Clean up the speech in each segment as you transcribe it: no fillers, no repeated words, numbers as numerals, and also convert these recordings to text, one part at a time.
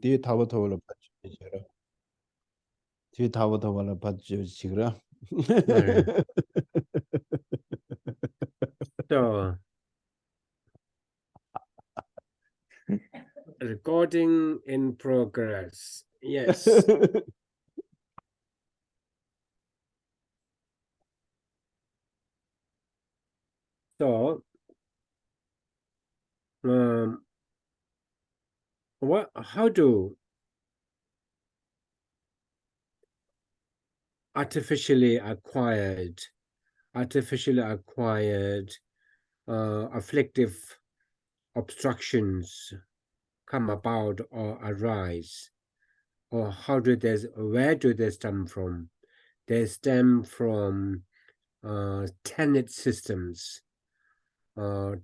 뒤에 타버터블로 받치라. 뒤에 타버터블로 받치라. 네. So, recording in progress. Yes. So, how do artificially acquired afflictive obstructions come about or arise, or where do they stem from? They stem from tenet systems. For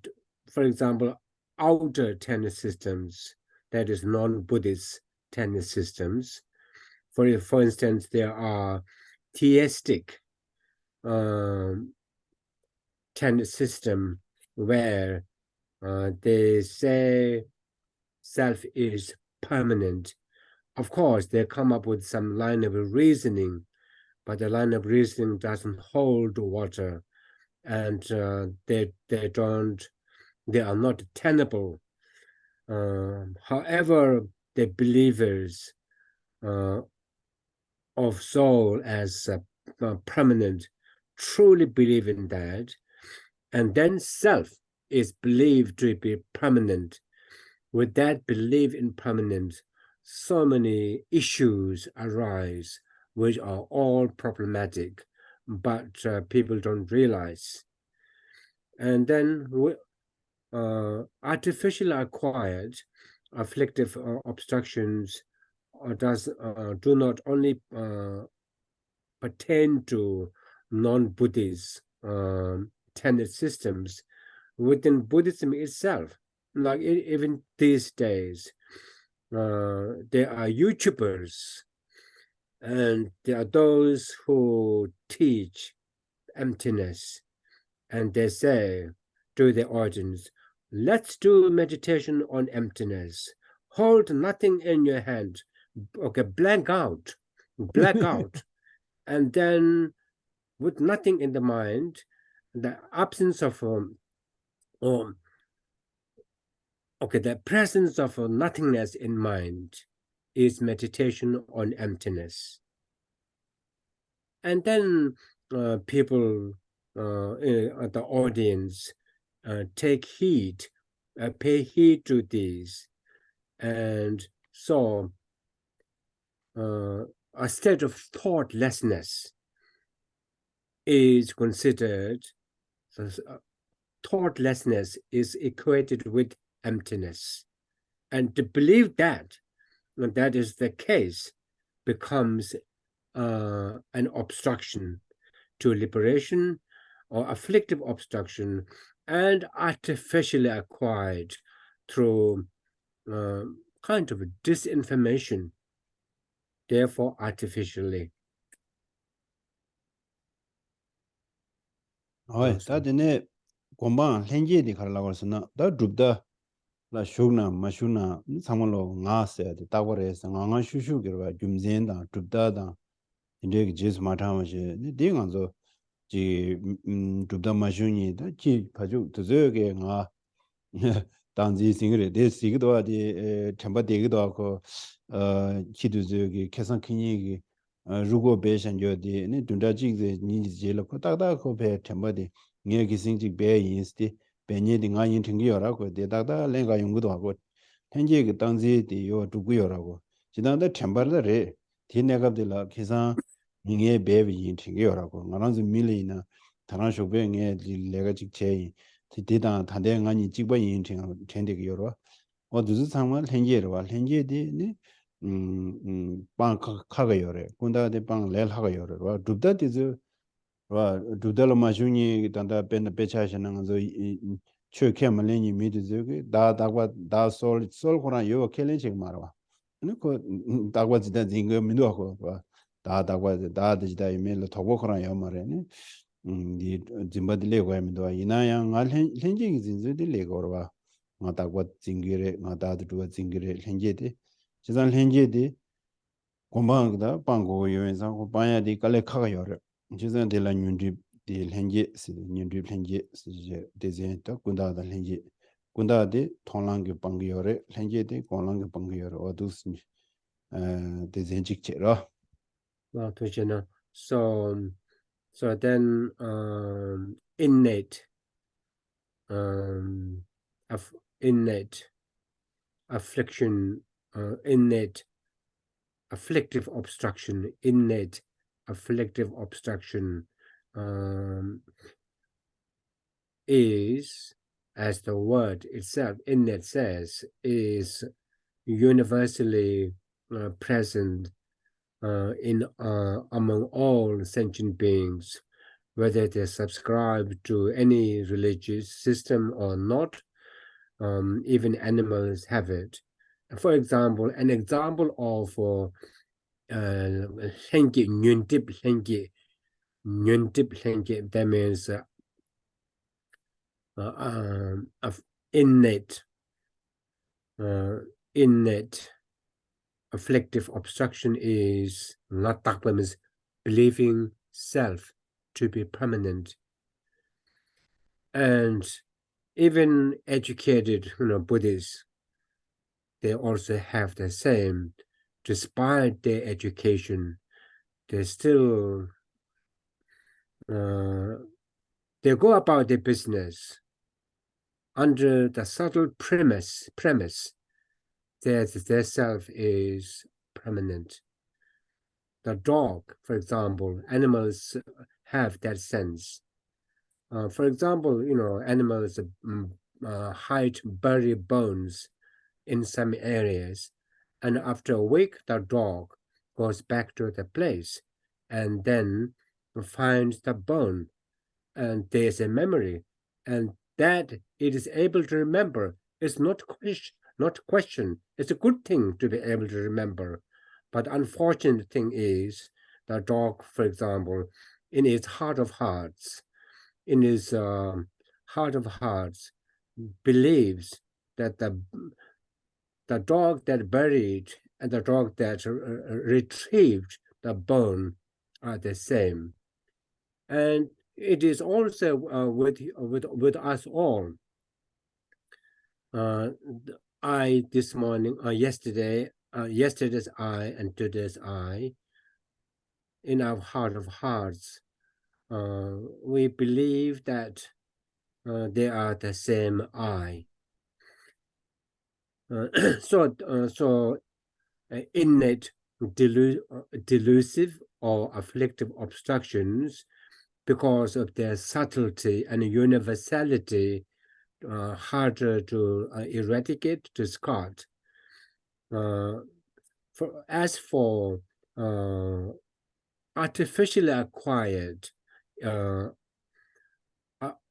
example, outer tenet systems, that is non-Buddhist tenet systems. For instance, there are theistic tenet system where they say self is permanent. Of course, they come up with some line of reasoning, but the line of reasoning doesn't hold water, and they are not tenable. However, the believers of soul as permanent truly believe in that, and then self is believed to be permanent. With that belief in permanence, so many issues arise which are all problematic, but people don't realize. And then artificially acquired afflictive obstructions do not only pertain to non-Buddhist tenet systems within Buddhism itself. Like even these days, there are YouTubers and there are those who teach emptiness, and they say to the audience, let's do meditation on emptiness. Hold nothing in your hand. Okay, black out. And then with nothing in the mind, the absence of the presence of nothingness in mind is meditation on emptiness. And then people, the audience, take heed, pay heed to these. And so a state of thoughtlessness is considered, thoughtlessness is equated with emptiness. And to believe that that is the case becomes an obstruction to liberation or afflictive obstruction, and artificially acquired through kind of disinformation, therefore artificially. oi ta de ne gomba lenje di khala la na da dubda la shugna mashuna samalo nga se de ta gore sa nga shu shu ge ba jumzen da dubda da inde ge jes ma tha ma she de nga zo ji dubda mashuni da ji phaju de ze ge nga 당지 싱그레 데 시기도 하디 템바 되기도 하고 치도 저기 계산 큰이 루고 배션저디 네 둔다지게 니 제로 코다다 코베 템바디 녜 기싱직 배 인스티 배니디 nga yin ting이 요라고 데다다 랭가 용구도 하고 현재 그 당지디 요 두고요라고 지난데 템바르레 디네갑들라 계산 닝에 배비 yin ting이 요라고 나랑즈 밀리나 다른 쇼베 녜 레가 직제 디다 단대 아니 직번 인증 전되게 여러 어두스 상만 현재로 현재디 방 카가 여래 군다데 방 렐하가 여래 와 두다디즈 와 두달로 마주니 단다 벤 베차시는 저 최케말레니 미드즈게 다다과 다솔 솔코나 요 켈렌식 말와 그 다과지다 징거 민도하고 와 다다과 다디지다 이메일 도보코나 요 말에네 이 짐바딜레 고야미도 이나양 알 현지기 진즈딜레 거와 마다과 징기레 마다도 징기레 현지데 Chizan lenje di gombang da pango yoen sang ko panya di kale khaga yor. Chizan de la nyundri di lenje si nyundri lenje si je design ta kunda da lenje. Kunda di thonglang ge pang yore, lenje di gonglang ge pang yore odus ni design chik che ra. Well, so then innate innate affliction, innate afflictive obstruction, innate afflictive obstruction is, as the word itself, innate says, is universally present in among all sentient beings, whether they subscribe to any religious system or not. Even animals have it. For example, an example of that means of innate afflictive obstruction is means believing self to be permanent. And even educated Buddhists, they also have the same. Despite their education, they still they go about their business under the subtle premise that their self is permanent. The dog, for example, animals have that sense. For example, animals hide buried bones in some areas, and after a week, the dog goes back to the place and then finds the bone, and there's a memory, and that it is able to remember is not question. It's a good thing to be able to remember, but unfortunate thing is the dog, for example, in its heart of hearts, believes that the dog that buried and the dog that retrieved the bone are the same. And it is also with us all. I this morning, yesterday's I and today's I, in our heart of hearts, we believe that they are the same I. So innate delusive or afflictive obstructions, because of their subtlety and universality, harder to eradicate, to discard. As for artificially acquired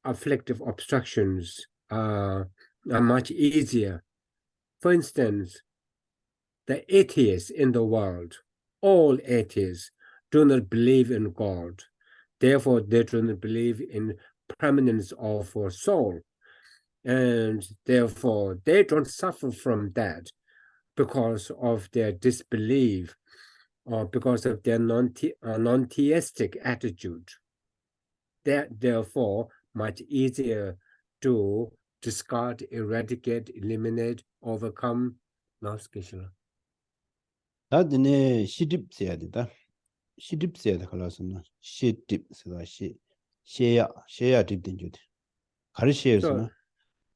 afflictive obstructions are much easier. For instance, the atheists in the world, all atheists, do not believe in God. Therefore, they do not believe in permanence of a soul. And therefore, they don't suffer from that because of their disbelief or because of their non-theistic attitude. They're therefore much easier to discard, eradicate, eliminate, overcome. 다 드네 시딥 써야 되다. 시딥 써야 돼 그래서는 시딥 쓰다 셰야 딥된 줄. 가르시에서는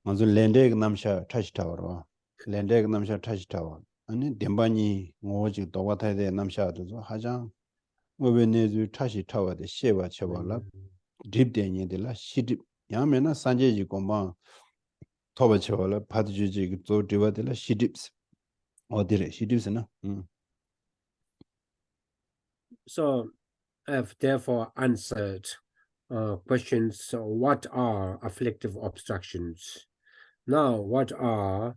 먼저 랜드에 남샤 타치 타워로 랜드에 남샤 타치 타워. 아니 덴바니 오지 도와타데 남샤도 하장 뭐베네주 타치 타워데 셰와 쳐발라 딥된 얘들라 시딥 야면은 산제지 공방 토바 쳐발라 파드주지 또 디바들라 시딥스 어디래 시딥스나 So I have therefore answered questions. What are afflictive obstructions? Now, what are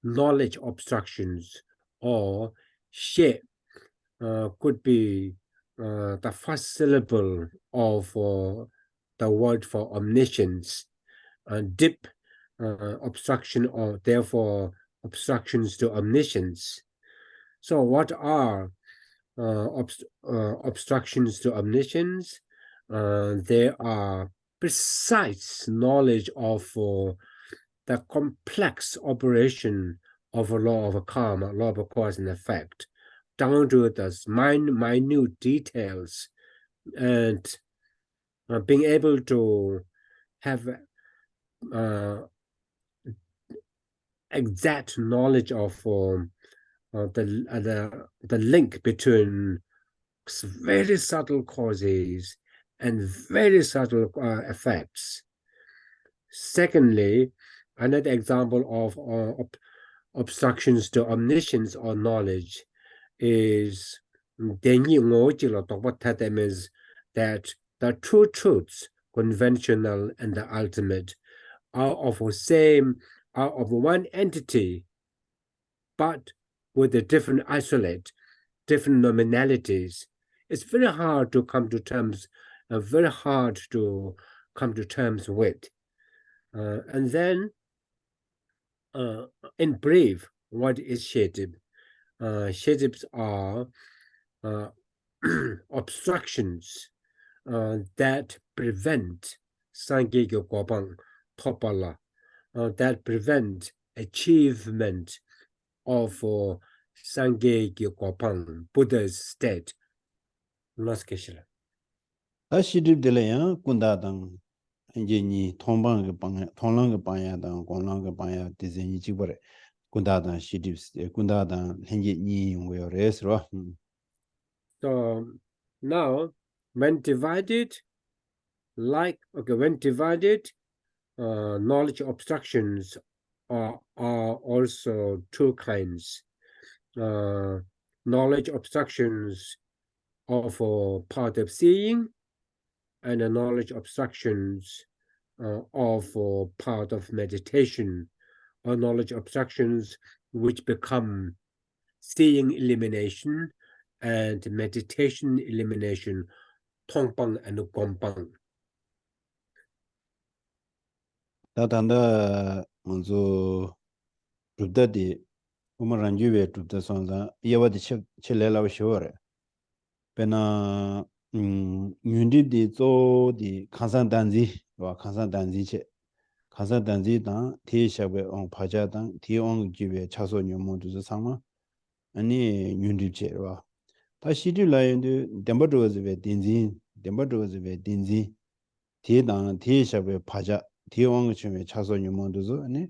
knowledge obstructions, or she could be the first syllable of the word for omniscience, deep obstruction, or therefore obstructions to omniscience. So what are obstructions to omniscience? They are precise knowledge of the complex operation of a law of karma, law of cause and effect, down to the minute details, and being able to have exact knowledge of the link between very subtle causes and very subtle effects. Secondly, another example of obstructions to omniscience or knowledge is that the two truths, conventional and the ultimate, are of one entity, but with a different isolate, different nominalities. It's very hard to come to terms, with. And then, in brief, what is Shedib? Shedibs are obstructions that prevent Sangye Gopang Topala, that prevent achievement of Sangye Gopang, Buddha's state. 다 시립들이야 군다당 이제 니 통방의 방 통랑의 방야당 공랑의 방야 디자인이 지버래 군다당 시립스 군다당 현재 니 용고요 레스로. So now when divided, knowledge obstructions are also two kinds. Knowledge obstructions of part of seeing, and the knowledge obstructions of part of meditation, or knowledge obstructions which become seeing elimination and meditation elimination, tongpang and gompang. 다단다 먼저 줍다디 우마란주베 줍다 선자 예와디 칠레라고 쇼래 베나 윤디디 조디 칸산단지 와 칸산단지체 칸산단지다 티샤베 온 파자당 티온 지베 차소 녀모두스 상마 아니 윤디체 와 다시디 라인데 덴버도즈베 딘지 티당 티샤베 파자 티온 지베 차소 녀모두스 아니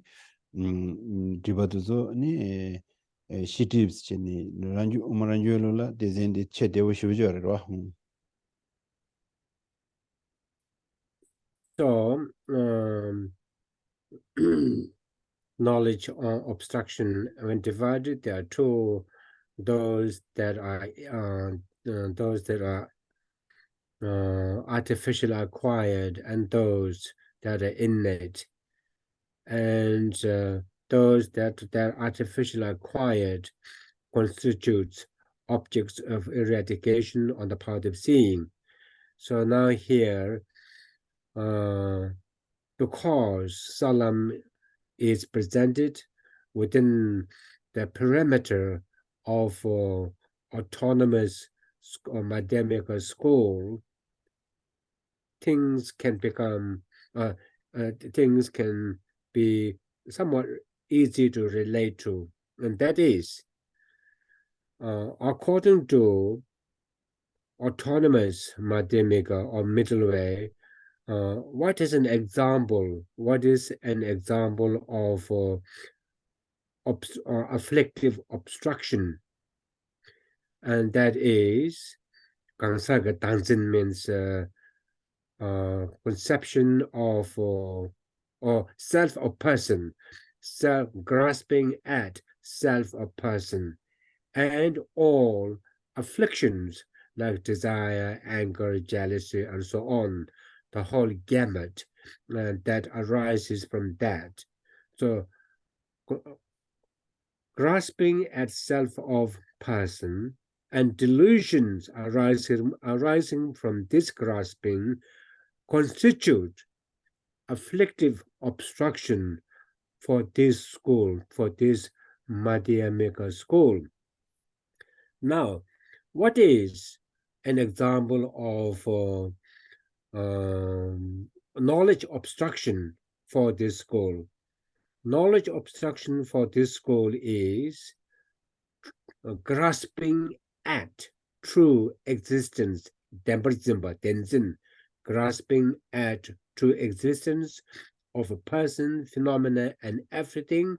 디바두스 아니 시티브스 체니 란주 우마란주로라 데젠데 체데오 쇼저르와. So knowledge obstruction, when divided, there are two: those that are artificially acquired, and those that are innate. And those that are artificially acquired constitutes objects of eradication on the part of seeing. So now here, because Salam is presented within the perimeter of autonomous or madhyamika school, things can be somewhat easy to relate to, and that is, according to autonomous madhyamika or middle way, what is an example? What is an example of afflictive obstruction? And that is, Gangsaga Tanzin means conception of or self of person, self-grasping at self of person, and all afflictions like desire, anger, jealousy, and so on, the whole gamut that arises from that. So grasping at self of person and delusions arising from this grasping constitute afflictive obstruction for this school, for this Madhyamika school. Now, what is an example of knowledge obstruction for this school? Knowledge obstruction for this school is grasping at true existence, grasping at true existence of a person, phenomena, and everything,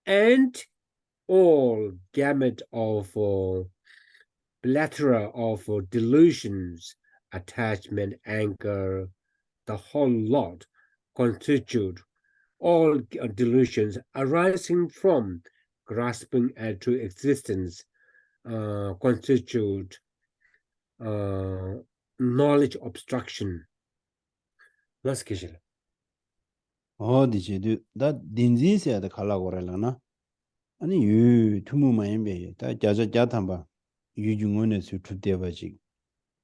and all gamut of plethora of delusions, attachment, anger, the whole lot constitute all delusions arising from grasping at true existence constitute knowledge obstruction. That's Geshe. 어디지 다 딘지세야 다 칼라고래라나 아니 유 투무마임베 다 자자 자탐바 유중원에 수투대바지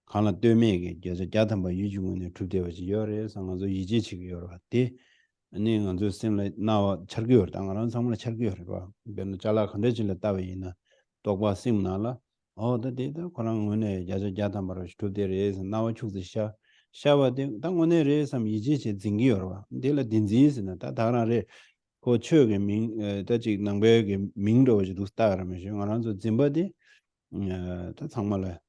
칸라 되메게 자자 자탐바 유중원에 투대바지 열에 상가서 이지치기 여러 갔대 아니 먼저 셈라 나와 철교어 당하는 상물에 철교어 봐 변 잘라 컨데질라 따위나 똑바 심나라 어데데다 그런 원에 자자 자탐바로 투대레서 나와 축지샤 샤와데 당원에 레삼 이지치 징기여 봐 데라 딘지스나 다 다라레 고 추역의 민 다지 남배의 민도지도 따라면서 알아서 짐바디 다 정말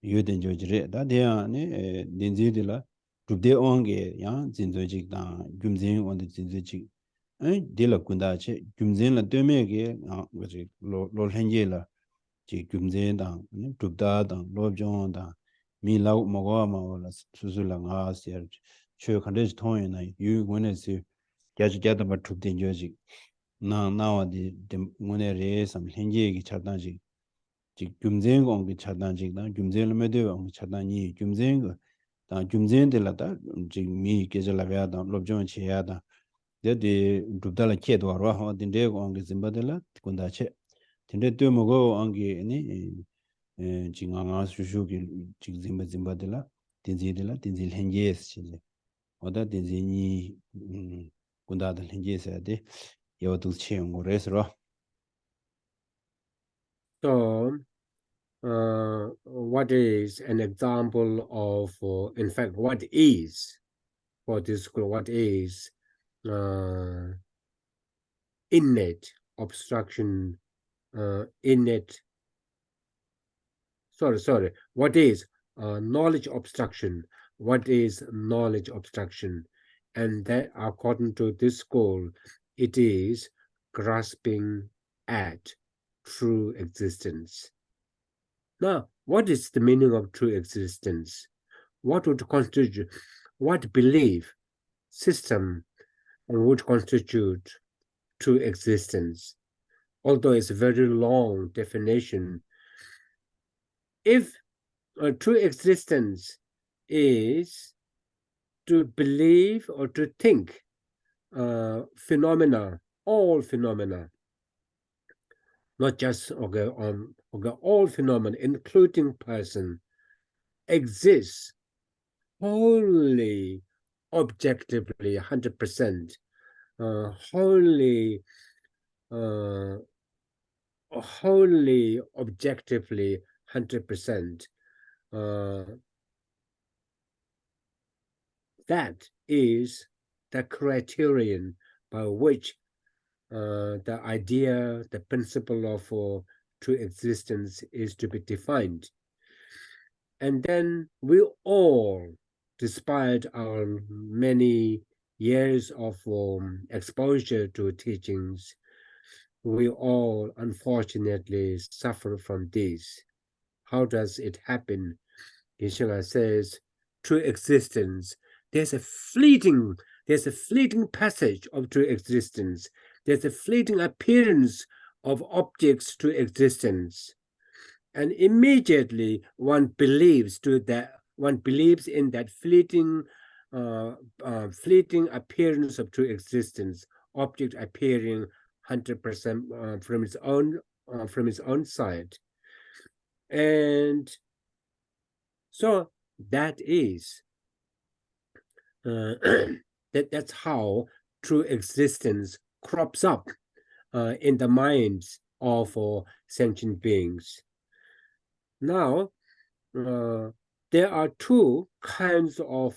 유된 조지래 다 대안에 딘지들라 두대 온게 야 진조직다 금진 원의 진조직 에 딜라 군다체 금진라 되메게 뭐지 롤hen제라 지 금진다 두다다 로정다 미라우 먹어마올라 수술랑아 세 추역 컨데스 통이나 유원에서 자주자도 뭐 툭된 조직 나와디 문에 삼 현재기 차단지 지 금쟁 공기 차단지다 금쟁을 매대고 차단이 금쟁 다 금쟁들라다 지미 계절라야다 롭종 치야다 데디 두달라 케도 와라 어딘데 공기 짐바들라 군다체 근데 또 뭐고 안기 아니 지강아 수수기 지 짐바들라 딘지들라 딘질 현재스 어다 딘지니 군다들 현재서야 돼 여도 채용 거래서 So, what is an example of, in fact, what is for this school? What is innate obstruction? Innate. Sorry. What is knowledge obstruction? What is knowledge obstruction? And that, according to this school, it is grasping at true existence. Now, what is the meaning of true existence? What would constitute, what belief system would constitute true existence? Although it's a very long definition, if true existence is to believe or to think phenomena, all phenomena, not just all phenomena, including person, exists wholly, objectively, 100%, wholly, objectively, 100%. That is the criterion by which the idea, the principle of true existence is to be defined. And then we all, despite our many years of exposure to teachings, we all unfortunately suffer from this. How does it happen? Geshe says, true existence, there's a fleeting passage of true existence. There's a fleeting appearance of objects to existence. And immediately one believes in that fleeting appearance of true existence, object appearing 100% from its own side. And so that is that's how true existence crops up in the minds of sentient beings. Now, there are two kinds of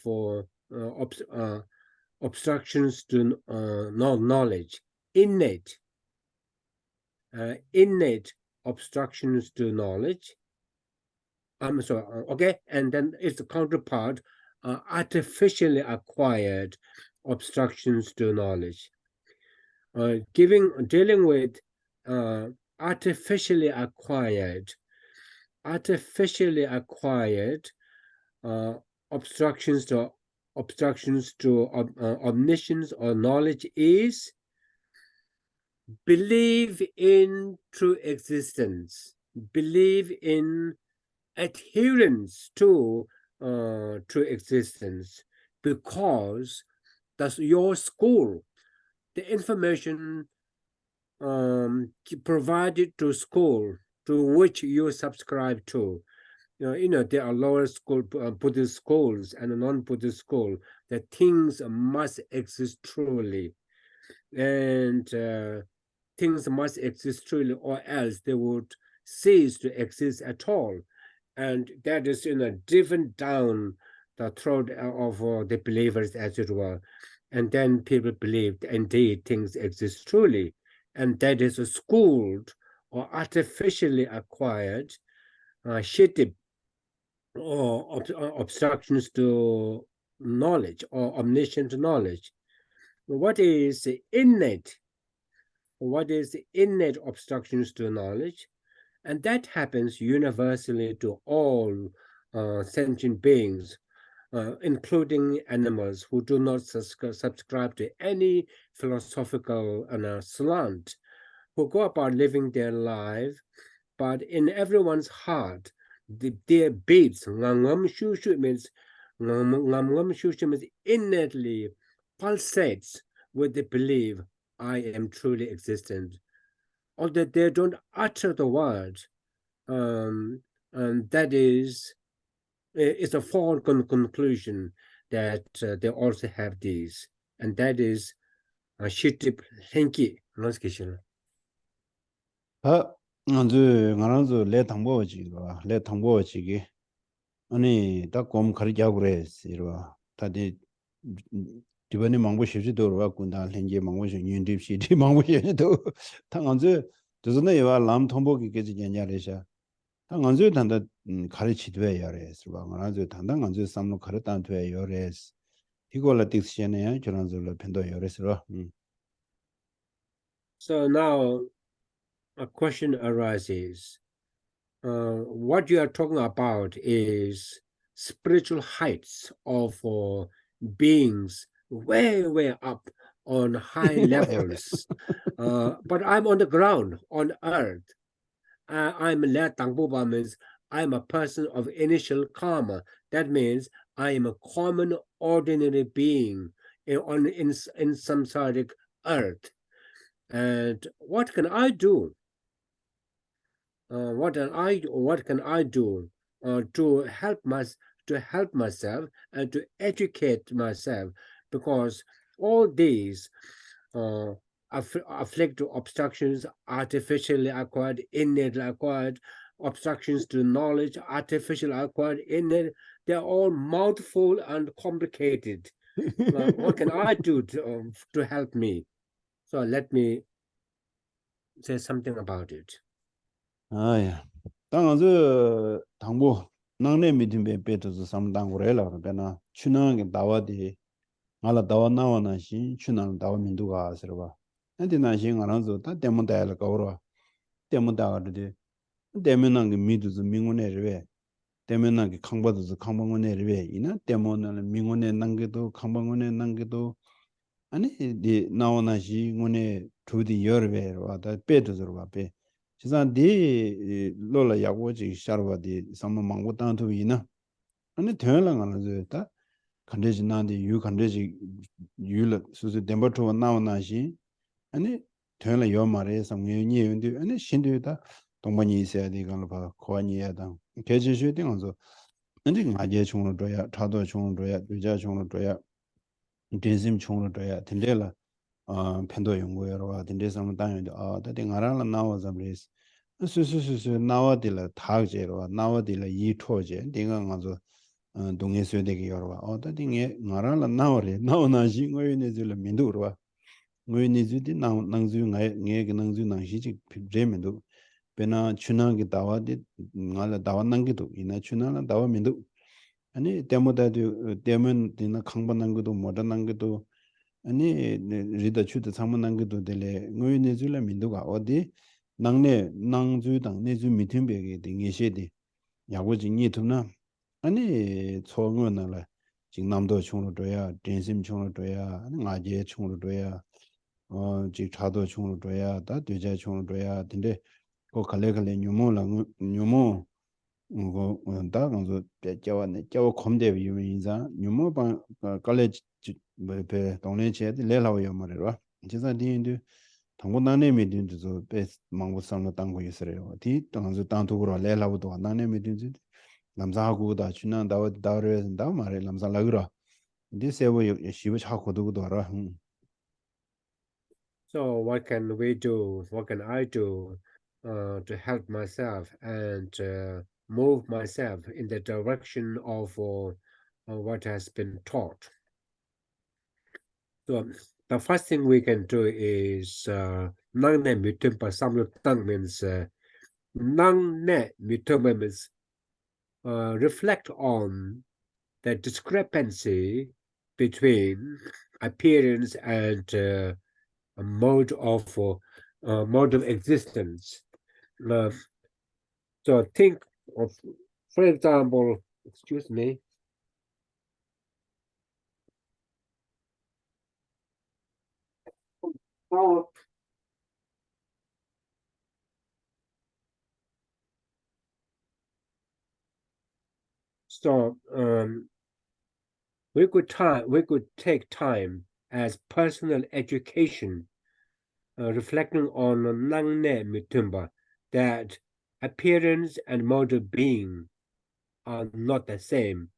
obstructions to knowledge: innate obstructions to knowledge. I'm sorry, okay, and then its counterpart, artificially acquired obstructions to knowledge. Dealing with artificially acquired obstructions to omniscience or knowledge is believe in true existence, believe in adherence to true existence, because that's your school. The information provided to school to which you subscribe to. There are lower school Buddhist schools and non-Buddhist school. That things must exist truly, and things must exist truly, or else they would cease to exist at all. And that is driven down the throat of the believers, as it were. And then people believe indeed things exist truly, and that is schooled or artificially acquired shitty or obstructions to knowledge or omniscient knowledge. What is innate? What is innate obstructions to knowledge? And that happens universally to all sentient beings, including animals who do not subscribe to any philosophical slant, who go about living their life, but in everyone's heart, their beats, ngam shushu means innately pulsates with the belief, I am truly existent. Although they don't utter the word, and that is it's a foregone conclusion that they also have these, and that is shitip henki noskishil. nganzu ngaranzu le thangbo chi ba le thangbo chi gi ani ta kom khari ja gure sirwa ta de dibani mangbo shi do ro kun da lenje mangbo shi yin dip shi di mangbo shi do ta nganzu duzna yewa lam thangbo gi ge ji nya le sha ta nganzu dan da khari chi de ya re sirwa nganzu dan da nganzu samlo khari tan de yo re 이거라 딕스네 저런저로 펜도 요레스로 So now a question arises. What you are talking about is spiritual heights of beings way up on high levels. But I'm on the ground, on earth. I'm Le Tangbuba means I'm a person of initial karma. That means I am a common, ordinary being in samsaric earth. And what can I do? What can I do to help myself and to educate myself? Because all these afflict obstructions, artificially acquired, innately acquired, obstructions to knowledge, artificially acquired, innate, they're all mouthful and complicated. What can I do to help me? So let me say something about it. 아야 당저 당보 낭내 미팅베 베트스 삼당 거래라 그러나 추나게 다와디 알아 다와 나와나 신 추나 다와 민두가 서봐 근데 나 신가랑서 다 데모다를 거로 데모다가데 데면한 게 미두스 민원에르베 데면한 게 강바도스 강방원에르베 이나 데모는 민원에 남게도 강방원에 남게도 아니 디 나와나 신원에 두디 여르베 와다 베트스로 봐베 지산 디 로라 야고지 샤르바디 삼마 망고 땅투이나 아니 대랑은 저다 컨디션한데 유 컨디션 유르 수수 덴버토 나오나시 아니 대랑 요마레 상유니 윤디 아니 신도다 동반이 있어야 되는 거 고안이야다 개지슈 되면서 근데 마제 총으로 줘야 차도 총으로 줘야 유자 총으로 줘야 대심 총으로 줘야 된대라 펜도 연구여와 딘데서 당연히 다데 나라라 나와 잠레스 수수수수 나와딜라 타제로 나와딜라 이토제 내가 가서 동해수에 되게 여러와 다딩에 나라라 나와레 나오나지 거기네줄 민두로와 거기네줄디 낭주 게 낭주 낭시지 제면도 베나 추나기 다와디 나라 다와 낭기도 이나 추나라 다와 민두 아니 때모다도 때문 디나 강반난 것도 못한 것도 아니 리더 추도 상만난 것도 될래 의네줄라 민도가 어디 낭내 낭주당 내주 미팅벽에 등이시디 야고지 니트나 아니 초응원을 진남도 총로 줘야 den심 총로 줘야 나제 총로 줘야 지 차도 총로 줘야 다 되자 총로 줘야 근데 그 갈래갈래 뉴모랑 뉴모 뭐 온다 그래서 배겨왔네 겨 검대 유인자 뉴모방 college 뭐배 동네체에 내려와요 말이야 진짜 뒤인데 당고 나네 미딘도 배 망고 상로 당고 있어요 뒤 당서 당도로 내려와도 나네 미딘지 남자하고다 주난 다르다 말에 남자라그라 이제 세워 시부 차고도도 알아 So what can we do? What can I do to help myself and move myself in the direction of what has been taught? So the first thing we can do is nang ne mitumpa samlutang means nang ne mitumpa means reflect on the discrepancy between appearance and a mode of existence. Uh, so think of, for example, excuse me. So we could take time as personal education, reflecting on Nangne Mitumba, that appearance and mode of being are not the same.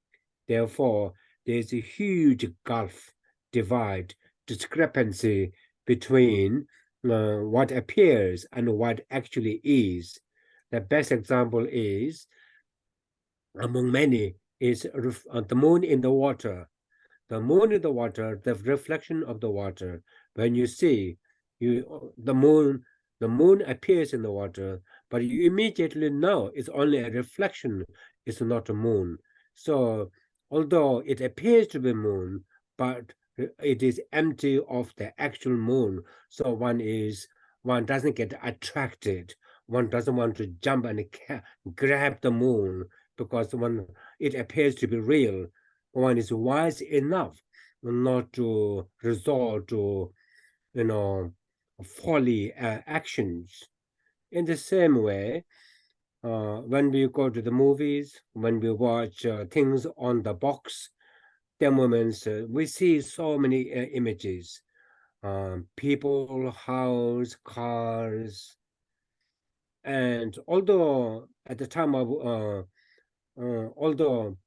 Therefore, there's a huge gulf, divide, discrepancy between what appears and what actually is. The best example is, among many, is the moon in the water. The moon in the water, the reflection of the water. When you see the moon appears in the water, but you immediately know it's only a reflection, it's not a moon. So although it appears to be moon, but it is empty of the actual moon. So one doesn't get attracted. One doesn't want to jump and grab the moon because it appears to be real. One is wise enough not to resort to, folly actions. In the same way, when we go to the movies, when we watch things on the box, there are moments we see so many images, people, house, cars, and although at the time of although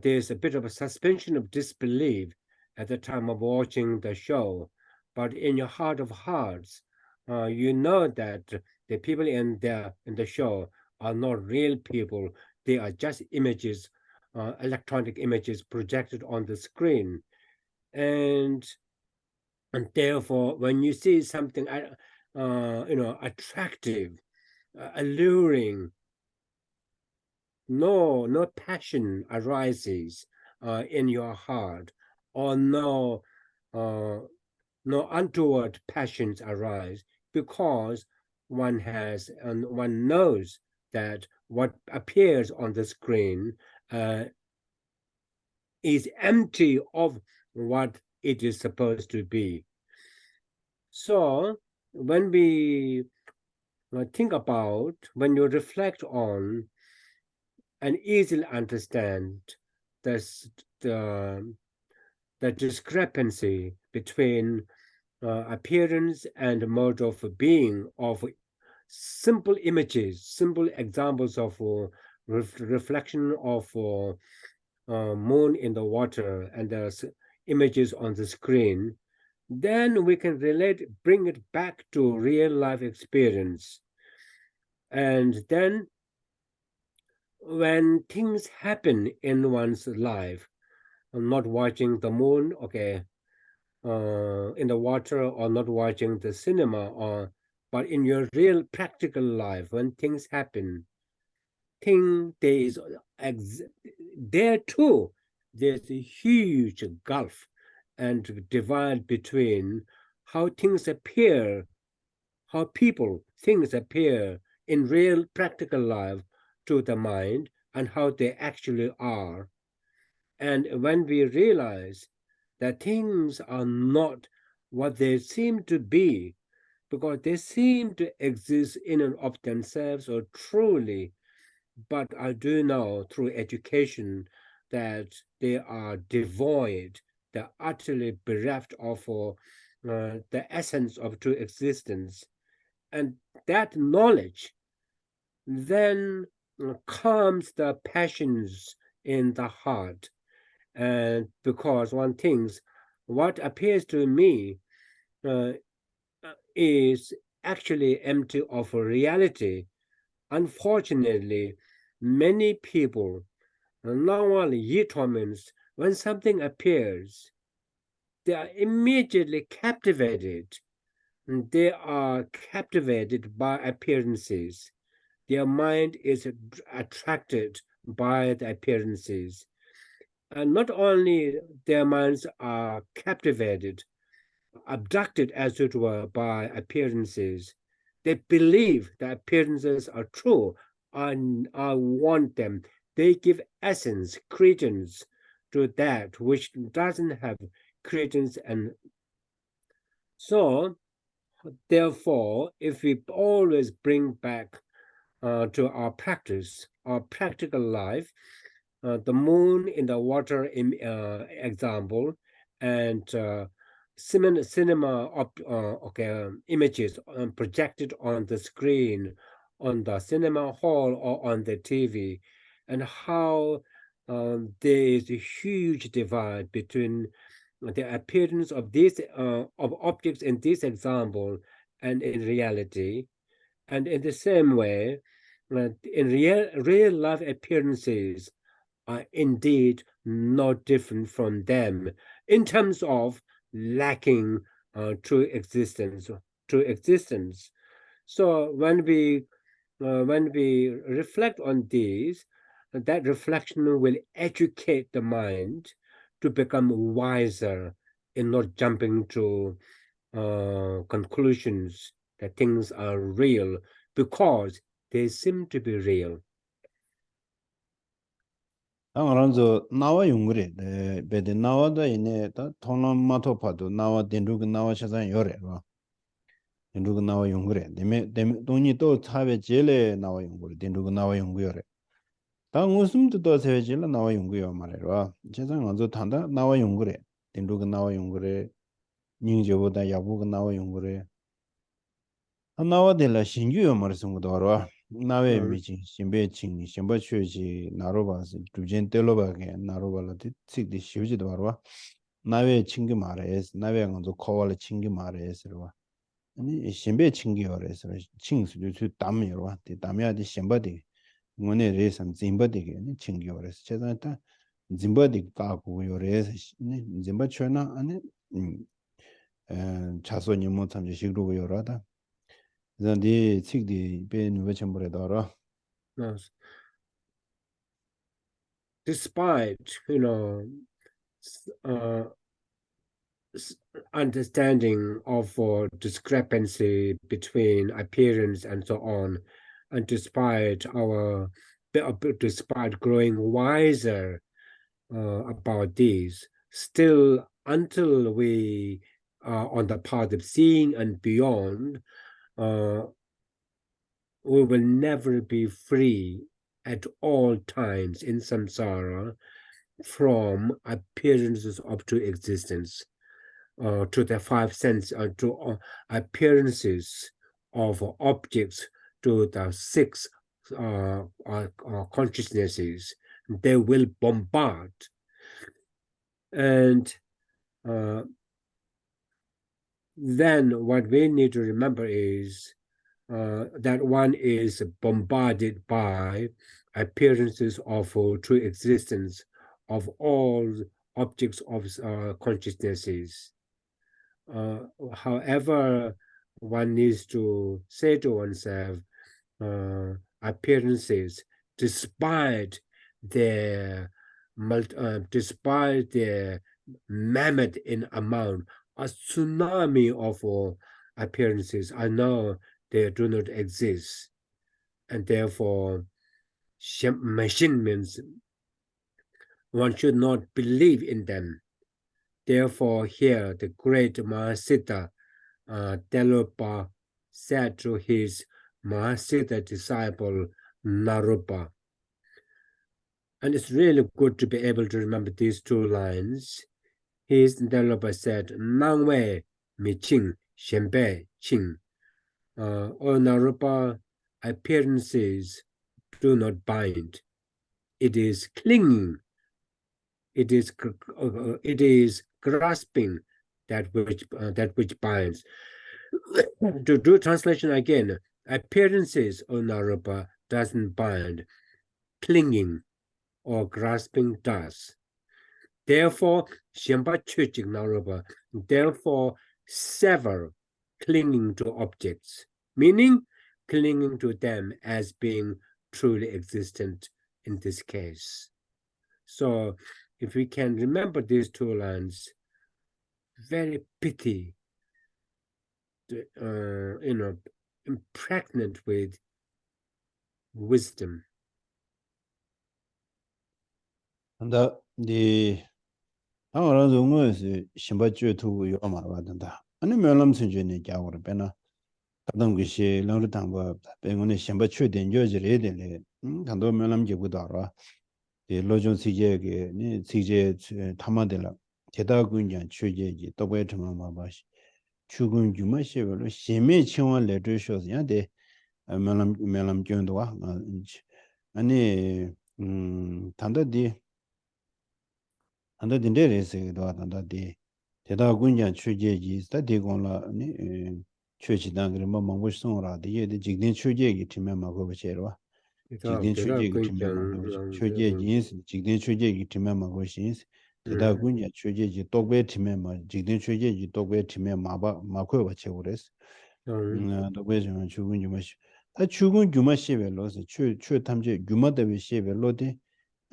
there's a bit of a suspension of disbelief at the time of watching the show, but in your heart of hearts, you know that the people in the show are not real people. They are just images, electronic images projected on the screen, and therefore, when you see something, attractive, alluring, no passion arises in your heart, or no untoward passions arise, because one has and one knows that what appears on the screen is empty of what it is supposed to be. So when we think about, when you reflect on and easily understand the discrepancy between appearance and mode of being of simple images, simple examples of reflection of moon in the water and the images on the screen, then we can bring it back to real life experience. And then when things happen in one's life, not watching the moon, okay, in the water, or not watching the cinema, or but in your real practical life, when things happen, there is there too, there's a huge gulf and divide between how things appear, how things appear in real practical life to the mind, and how they actually are. And when we realize that things are not what they seem to be, because they seem to exist in and of themselves or truly, but I do know through education that they are devoid, they're utterly bereft of the essence of true existence. And that knowledge then calms the passions in the heart. And because one thinks what appears to me uh, is actually empty of reality. Unfortunately, many people not only torments when something appears, they are immediately captivated. They are captivated by appearances. Their mind is attracted by the appearances. And not only their minds are captivated, abducted as it were by appearances, they believe the appearances are true and I want them. They give essence, credence to that which doesn't have credence. And so, therefore, if we always bring back to our practice, our practical life, the moon in the water example, and cinema images projected on the screen, on the cinema hall or on the TV, and how there is a huge divide between the appearance of these of objects in this example and in reality. And in the same way, in real life appearances are indeed not different from them in terms of lacking true existence. True existence. So when we reflect on these, that reflection will educate the mind to become wiser in not jumping to conclusions that things are real because they seem to be real. 당연한저 나와 용그래 베데 나와다 이네 다 통남 마토파도 나와 덴루그 나와 샤산 요래 봐 덴루그 나와 용그래 데메 돈이 또 차베 제레 나와 용그래 덴루그 나와 용구요래 당 웃음도 또 세베 제레 나와 용구요 말해라 제상 먼저 탄다 나와 용그래 덴루그 나와 용그래 닝저보다 야부가 나와 용그래 나와들라 신규요 말씀 것도 알아 나외 미진 신배칭 신바취지 나로바스 두젠 텔로바게 나로발라디 틱디 쉬우지도 알아 나외 친구 말해서 나외 먼저 코발에 친구 말해서 아니 신배 친구여래서 친구도 주 담이로 디 담이야디 신바디 뭐네 레선 짐바디게 친구여래서 제가다 짐바디 까고 요래서 짐바쳐나 아니 자손이 못 참지 식루고 요라다 the 틱디 베는 왜 전부래더라 Yes. Despite uh, understanding of discrepancy between appearance and so on, and despite growing wiser about these, still until we are on the path of seeing and beyond, we will never be free at all times in samsara from appearances of true existence, to the five senses, to appearances of objects, to the six consciousnesses. They will bombard. And then what we need to remember is that one is bombarded by appearances of true existence of all objects of consciousnesses. However, one needs to say to oneself, appearances, despite their mammoth in amount, a tsunami of appearances, I know they do not exist, and therefore machine means one should not believe in them. Therefore, here the great Mahasiddha Telopa said to his Mahasiddha disciple Narupa. And it's really good to be able to remember these two lines. His Telopa said, Nangwei mi ching, shenpei ching. O Narupa, appearances do not bind. It is clinging. It is grasping that which binds. To do translation again, appearances, O Narupa, doesn't bind. Clinging or grasping does. Therefore, Shenpa Chuchik Narupa, therefore sever clinging to objects, meaning clinging to them as being truly existent in this case. So if we can remember these two lines, very pithy, impregnant with wisdom. And the our was Shimbachu to Yoma and the Melam Sinjini Jawar Bena. Kadam Geshe, Lang Tangba, Bengone Shimbachu, the George Redele, Kando Melam Jebudara, the Lojon CJ, CJ Tamadela, Teta Gunjan, Chuji, Tobe Tamamabash, Chugun Jumashi, Sheme Chua letter shows Yande, Melam Jundwa, and Tanda di. Anda dindere se do anda di teda gunjan chuje ji sta de gon la ni chuje dang re ma mangbo song ra de ye de jigden chuje gi time ma go che ro jigden chuje gi time ma go chuje ji jigden chuje gi time ma go shin teda gunjan chuje ji tokbe time ma jigden chuje ji tokbe time ma ba ma ko ba che go res do be jong chugun ju ma shi ta chugun ju ma shi be lo se chu tam je ju ma de be shi be lo de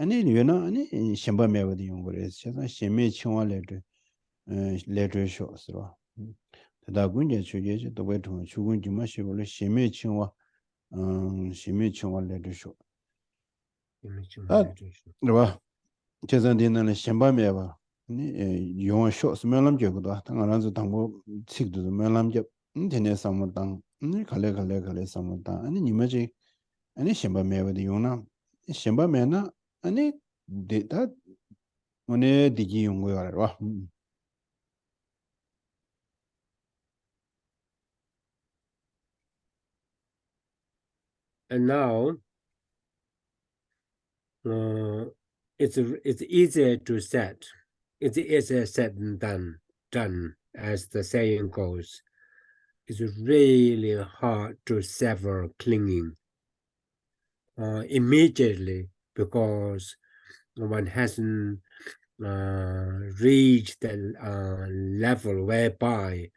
아니 유나 아니 심바 매거든 용거래 제가 심매 청와래도 레터 쇼스로 대다 군제 주제지 또 외통 주군 좀 마시고 심매 청와 심매 청와 레터 쇼 아, 제가 되는 심바 매봐 아니 용 쇼스 매람 저거도 당연한지 당고 식도 매람 저 인터넷 상무당 갈래 상무당 아니 니마지 아니 심바 매거든 용나 심바 매나 아니 데이터 오늘 디지 용거야 와. And now it's easier to set. It's easier said than done, as the saying goes. It's really hard to sever clinging immediately, because one hasn't reached the level whereby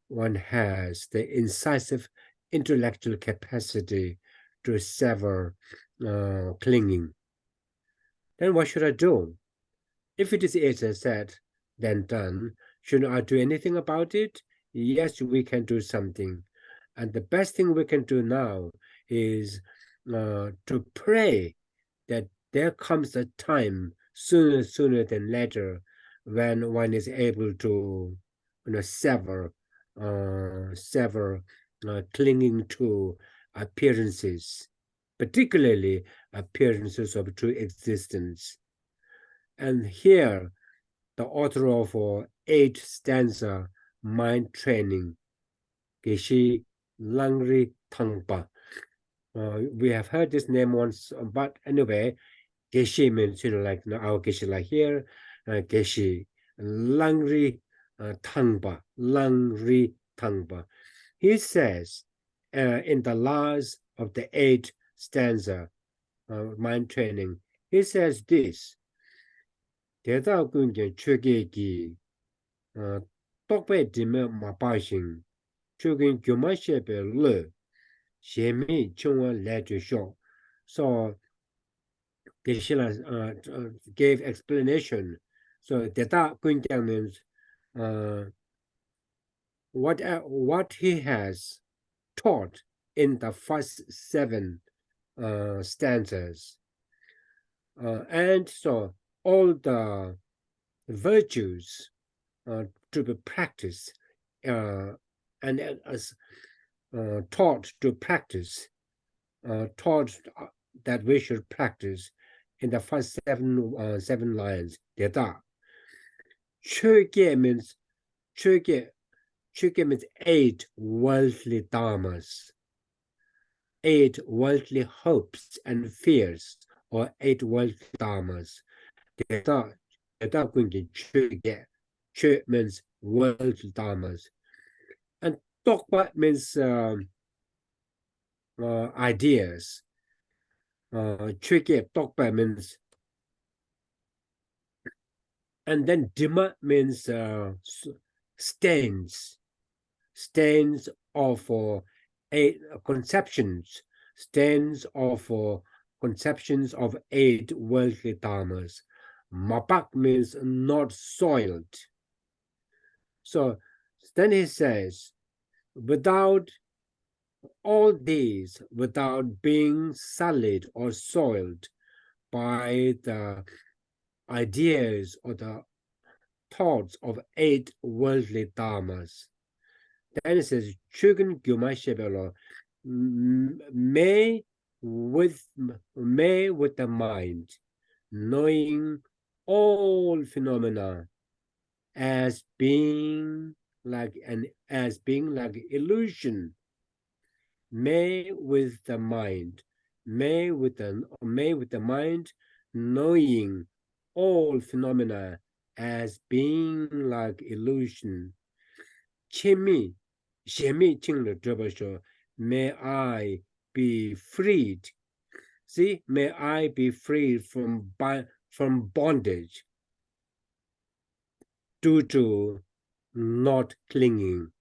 one has the incisive intellectual capacity to sever clinging. Then what should I do? If it is easier said than done, should I do anything about it? Yes, we can do something. And the best thing we can do now is to pray that there comes a time sooner than later when one is able to sever clinging to appearances, particularly appearances of true existence. And here, the author of 8 stanza mind training, Geshe Langri Tangpa. We have heard this name once, but anyway, Geshe means, like our Geshe like here, Geshe Langri Tangba, Lang Ri Tangba. He says in the last of the 8th stanza of mind training, he says this. 대다 군제 최계기 똑배 디메 마바신 최근 교마셰베 르 셰미 총원 레주쇼. So Geshe gave explanation. So Teta Kunkyang means what he has taught in the first 7 stanzas. And so all the virtues to be practiced and as taught to practice, taught that we should practice in the first 7 lines. Deta. Chöge means 8 worldly dharmas, 8 worldly hopes and fears, or 8 worldly dharmas. Deta chöge. Chö means worldly dharmas. And tokpa means ideas. Chöge tokpa means, and then dima means stains of 8 conceptions, stains of conceptions of 8 worldly dharmas. Mapak means not soiled. So then he says, without all these, without being sullied or soiled by the ideas or the thoughts of 8 worldly dharmas, then it says, Chugun Gyuma Shebelo, may with the mind, knowing all phenomena as being like illusion, may with the mind, knowing all phenomena as being like illusion. Shemi may I be freed. See, may I be freed from bondage due to not clinging.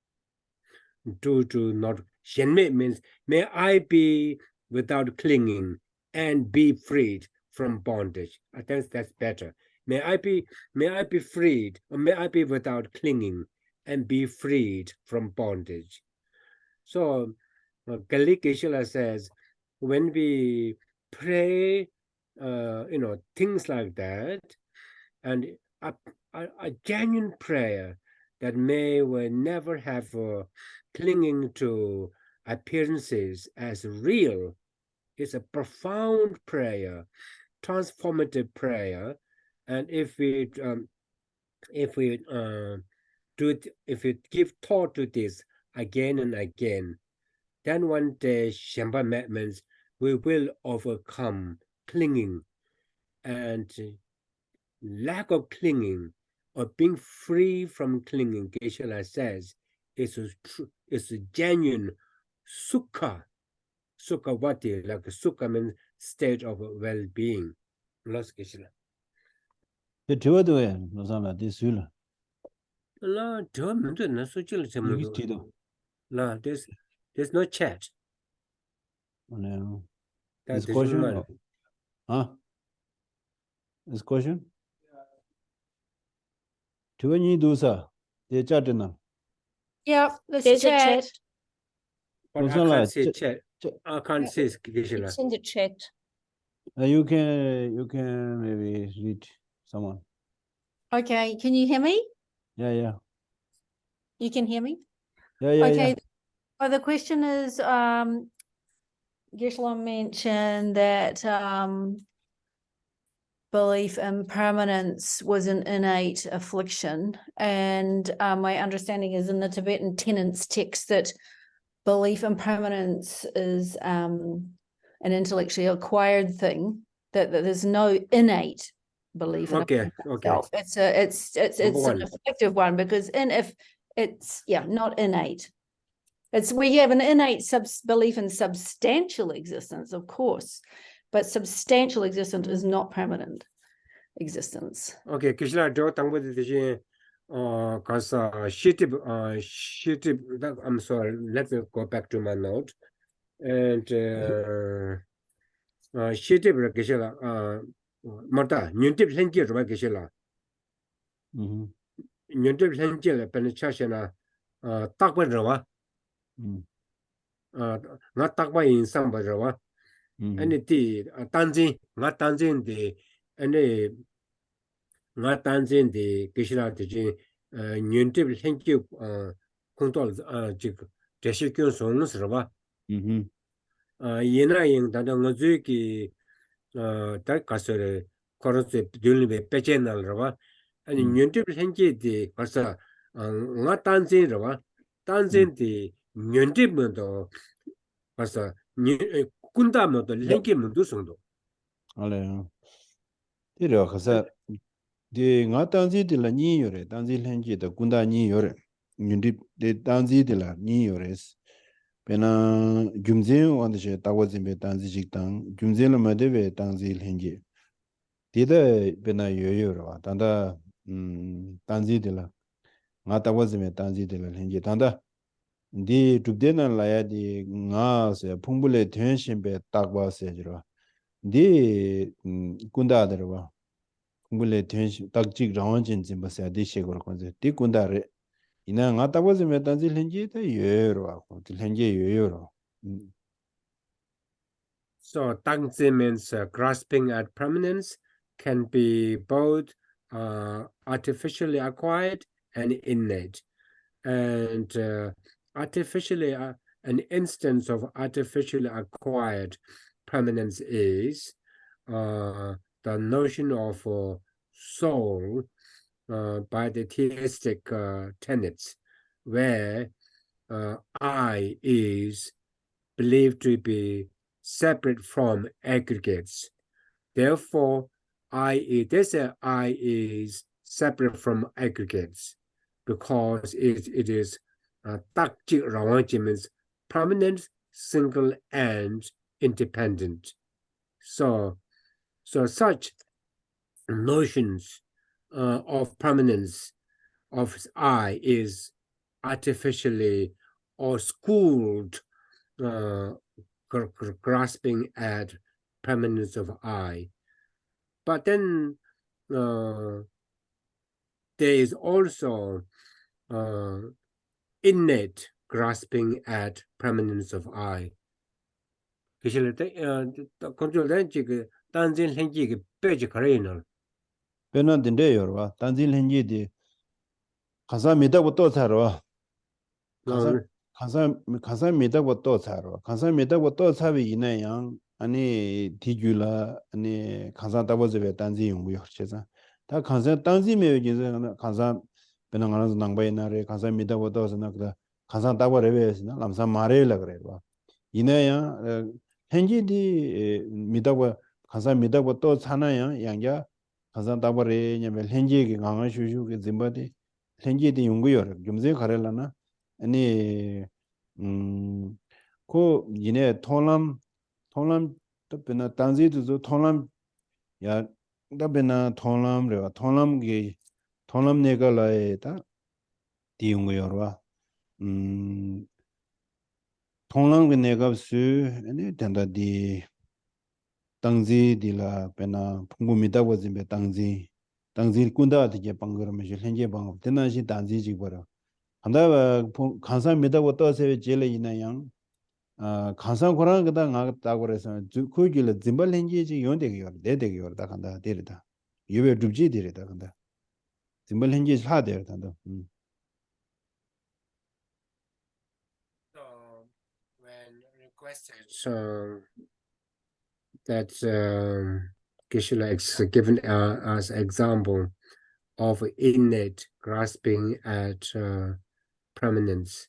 Shenme means may I be without clinging and be freed from bondage. I think that's better. May I be freed, or may I be without clinging and be freed from bondage. So Geshe says, when we pray, things like that, and a genuine prayer that may we never have clinging to appearances as real, is a profound prayer, transformative prayer. And if we give thought to this again and again, then one day Shamba means we will overcome clinging, and lack of clinging or being free from clinging, Geshe says, is a genuine sukha. Sukhawati, like sukha means state of well-being. Lost Geshe. The two of them, Losang, this will. La, there's no chat. No. This question? Huh? This question? Two of you do, sir. They chat in them. Yeah, there's a chat. But I can't see chat. I can't see Geshe. It's in the chat. You can maybe read someone. Okay, can you hear me? Yeah. You can hear me? Yeah. Okay. Well, the question is, Geshe mentioned that belief in permanence was an innate affliction, and my understanding is in the Tibetan tenets text that belief in permanence is an intellectually acquired thing, that there's no innate belief in Okay. self. It's Number an one. effective one, because if it's not innate. It's we have an innate belief in substantial existence, of course, but substantial existence is not permanent existence. Okay, Krishna, do 당부들 대신 가서 시집 I'm sorry, let me go back to my note. And 시집을 계셔라 뭐다 년집 현지로 계셔라. 년집 현지를 penetration 딱 버려와. 나 딱봐 인상 버려와. 아니 디 단진 나 단진디 아니 나 단진디 계시라 되지 년집 현지 control 지금 대실견 손으로 봐. 예나인 다른 거주기 달 가서를 걸어서 들리베 배제나로 봐. 아니 년집 현지디 벌써 나 단진으로 봐. 단진디 년집도 벌써 군다면도 랭기면도 정도. 알아요. 이래요. 그래서 nga tanzidila nyi yore, tanzil henjida gunda nyi yore, nyundi de tanzidila nyi yores. Pena gyumzen wandashe tawa zimbe tanzijik tang, gyumzen la madewe tanzil henji. Dida pena yoyo rawa, tanda tanzidila, nga tawa zimbe tanzidila henji. Tanda di dubdena laya di nga se pungbule tuen shimbe takwa se jirwa. Di gunda adarwa. Ngule tenshi takjik rawanjin zimbasa di shekor kwanze di kundare ina nga tabazi me tanzi lenji ta yoyoro wako di lenji yoyoro. So tangzi means grasping at permanence can be both artificially acquired and innate. And artificially an instance of artificially acquired permanence is the notion of soul by the theistic tenets, where I is believed to be separate from aggregates. Therefore, I is separate from aggregates because it is takjik rawanji means permanent, single, and independent. So such notions of permanence of I is artificially or schooled grasping at permanence of I. But then there is also innate grasping at permanence of I. Pena dinde yorwa, tanzi lenji di khasa midabu to tsarwa. Khasa midabu to tsarwa. Khasa midabu to tsawi ina yang ani tijula ani khasa tabaziwe tanzi yungu yorcheza. Ta khasa tanzi mewe jinsa khasa pena ngana nangba ina re, khasa midabu to tsana kada khasa tabarewe esina lamsa mare lagrewa. Ina yang henji di midabu khasa midabu to tsana yang yangya khasa tabare nyame henji ki nganga shushu ki zimbadi henji di yungu yor gyumze kharela na ani ko yine tholam to pena tanzi tu tholam ya da pena tholam rewa tholam nega lae ta di yungu yorwa tholam ki nega su ani tenda di tangzi di la pena pungu mitawa zimbe tangzi kunda dige pangar me lenje bang tena shi tangzi ji bora anda khansa mitawa to se jele ina yang khansa khora ga nga ta gore sa ku gi le zimba lenje ji yonde ge yor de ge yor da khanda de da yube dubji de da khanda zimba lenje sa de da So when requested that Geshe is given as example of innate grasping at permanence.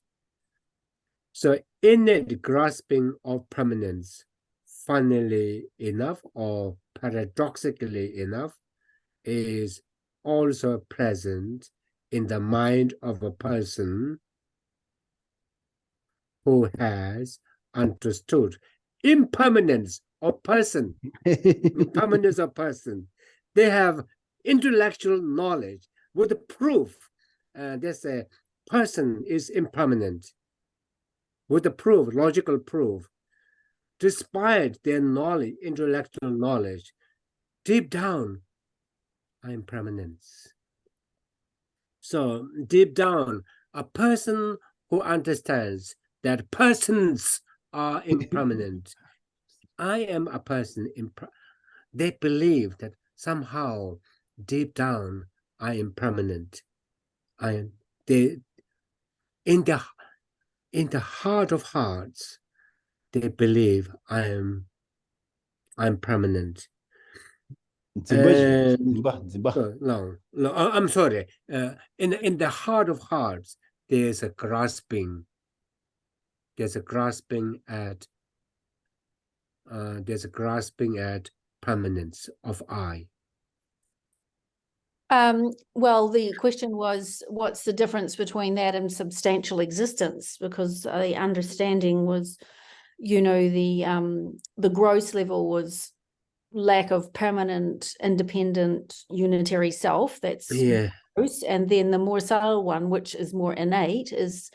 So innate grasping of permanence, funnily enough or paradoxically enough, is also present in the mind of a person who has understood impermanence of person. Impermanence of person. They have intellectual knowledge with proof. This person is impermanent. With the proof, logical proof. Despite their knowledge, intellectual knowledge, deep down, I am permanent. So deep down, a person who understands that persons are impermanent. I am a person. They believe that somehow deep down I am permanent. In the heart of hearts, they believe I'm permanent. No, I'm sorry. In the heart of hearts, there's a grasping. There's a grasping at permanence of I. Well, the question was, what's the difference between that and substantial existence? Because the understanding was, the gross level was lack of permanent, independent, unitary self. That's gross. And then the more subtle one, which is more innate, is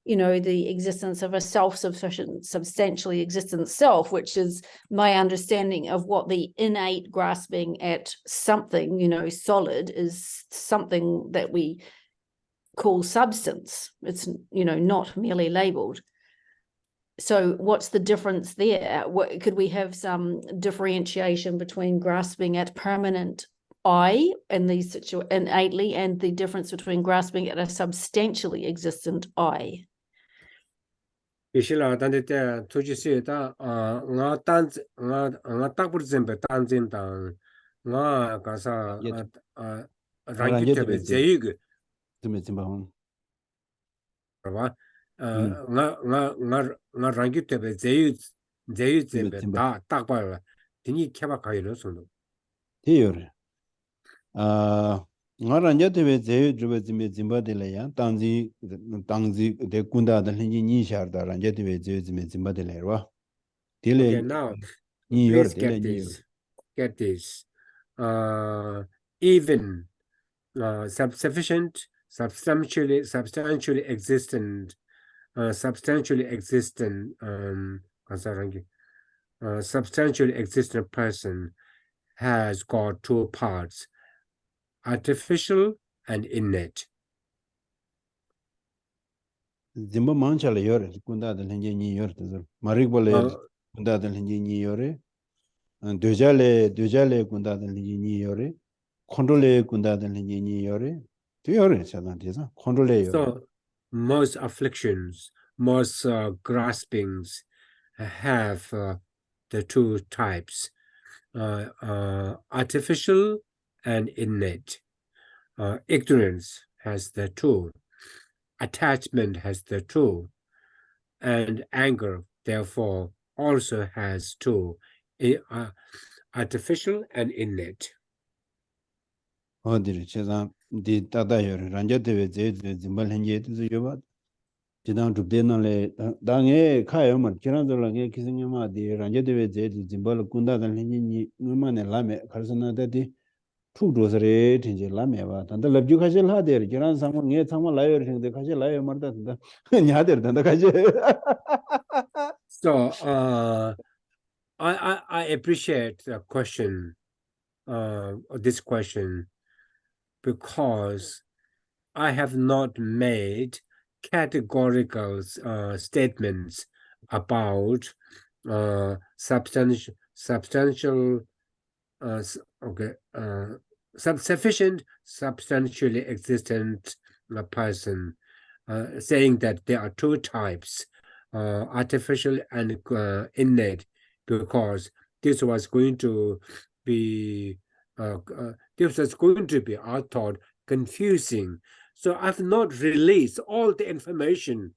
the existence of a self-sufficient, substantially existent self, which is my understanding of what the innate grasping at something, solid, is something that we call substance. It's, not merely labeled. So what's the difference there? Could we have some differentiation between grasping at permanent I in these innately, and the difference between grasping at a substantially existent I? 이실라 단데 투지시다 nga 딱부르zembe 단진당 nga 가사 랑기테베 제이그 봐 nga 랑기테베 제이zembe 다 딱봐요 디니 캐바 가이로 손도 티요레 nga ranja tebe zeyu druba zimbe zimba dele ya tangzi de kunda da lenji ni shar da ranja tebe zeyu zimbe zimba dele rwa dele now ni yor please dele get this even sufficient substantially existent substantially existent person has got two parts, artificial and innate. Zimba manchale yore kunda da lenji ni yor tazur marik bole kunda da lenji ni yore dojale kunda da lenji ni yore controle kunda da lenji ni yore tu yore chadan tisa controle yore. So most afflictions, most graspings have the two types, artificial and innate. Ignorance has the two, attachment has the two, and anger therefore also has two, artificial and innate. 어디를 제가 디 따다요 란자데베 제제 짐발 현재 요바 지당 줍데나레 당에 카요만 지난절랑에 기승님아디 란자데베 제제 짐발 군다단 현진이 얼마나 라메 가르선나다디 투도서레 tinje 라메바 단다 럽주 가실 하데 지난 상문 예 상문 라요 생데 가실 라요 말다 단다 냐데 단다 가실. So I appreciate the question, this question, because I have not made categorical statements about sufficient substantially existent person, saying that there are two types, artificial and innate, because this was going to be I thought, confusing. So I've not released all the information.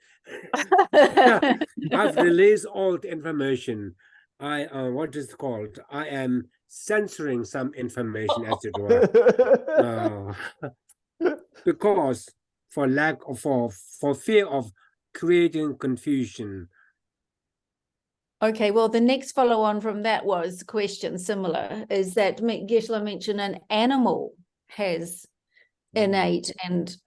I've released all the information. what is it called? I am censoring some information, as it were, because for fear of creating confusion. Okay, well, the next follow on from that was question similar, is that Geshe mentioned an animal has innate and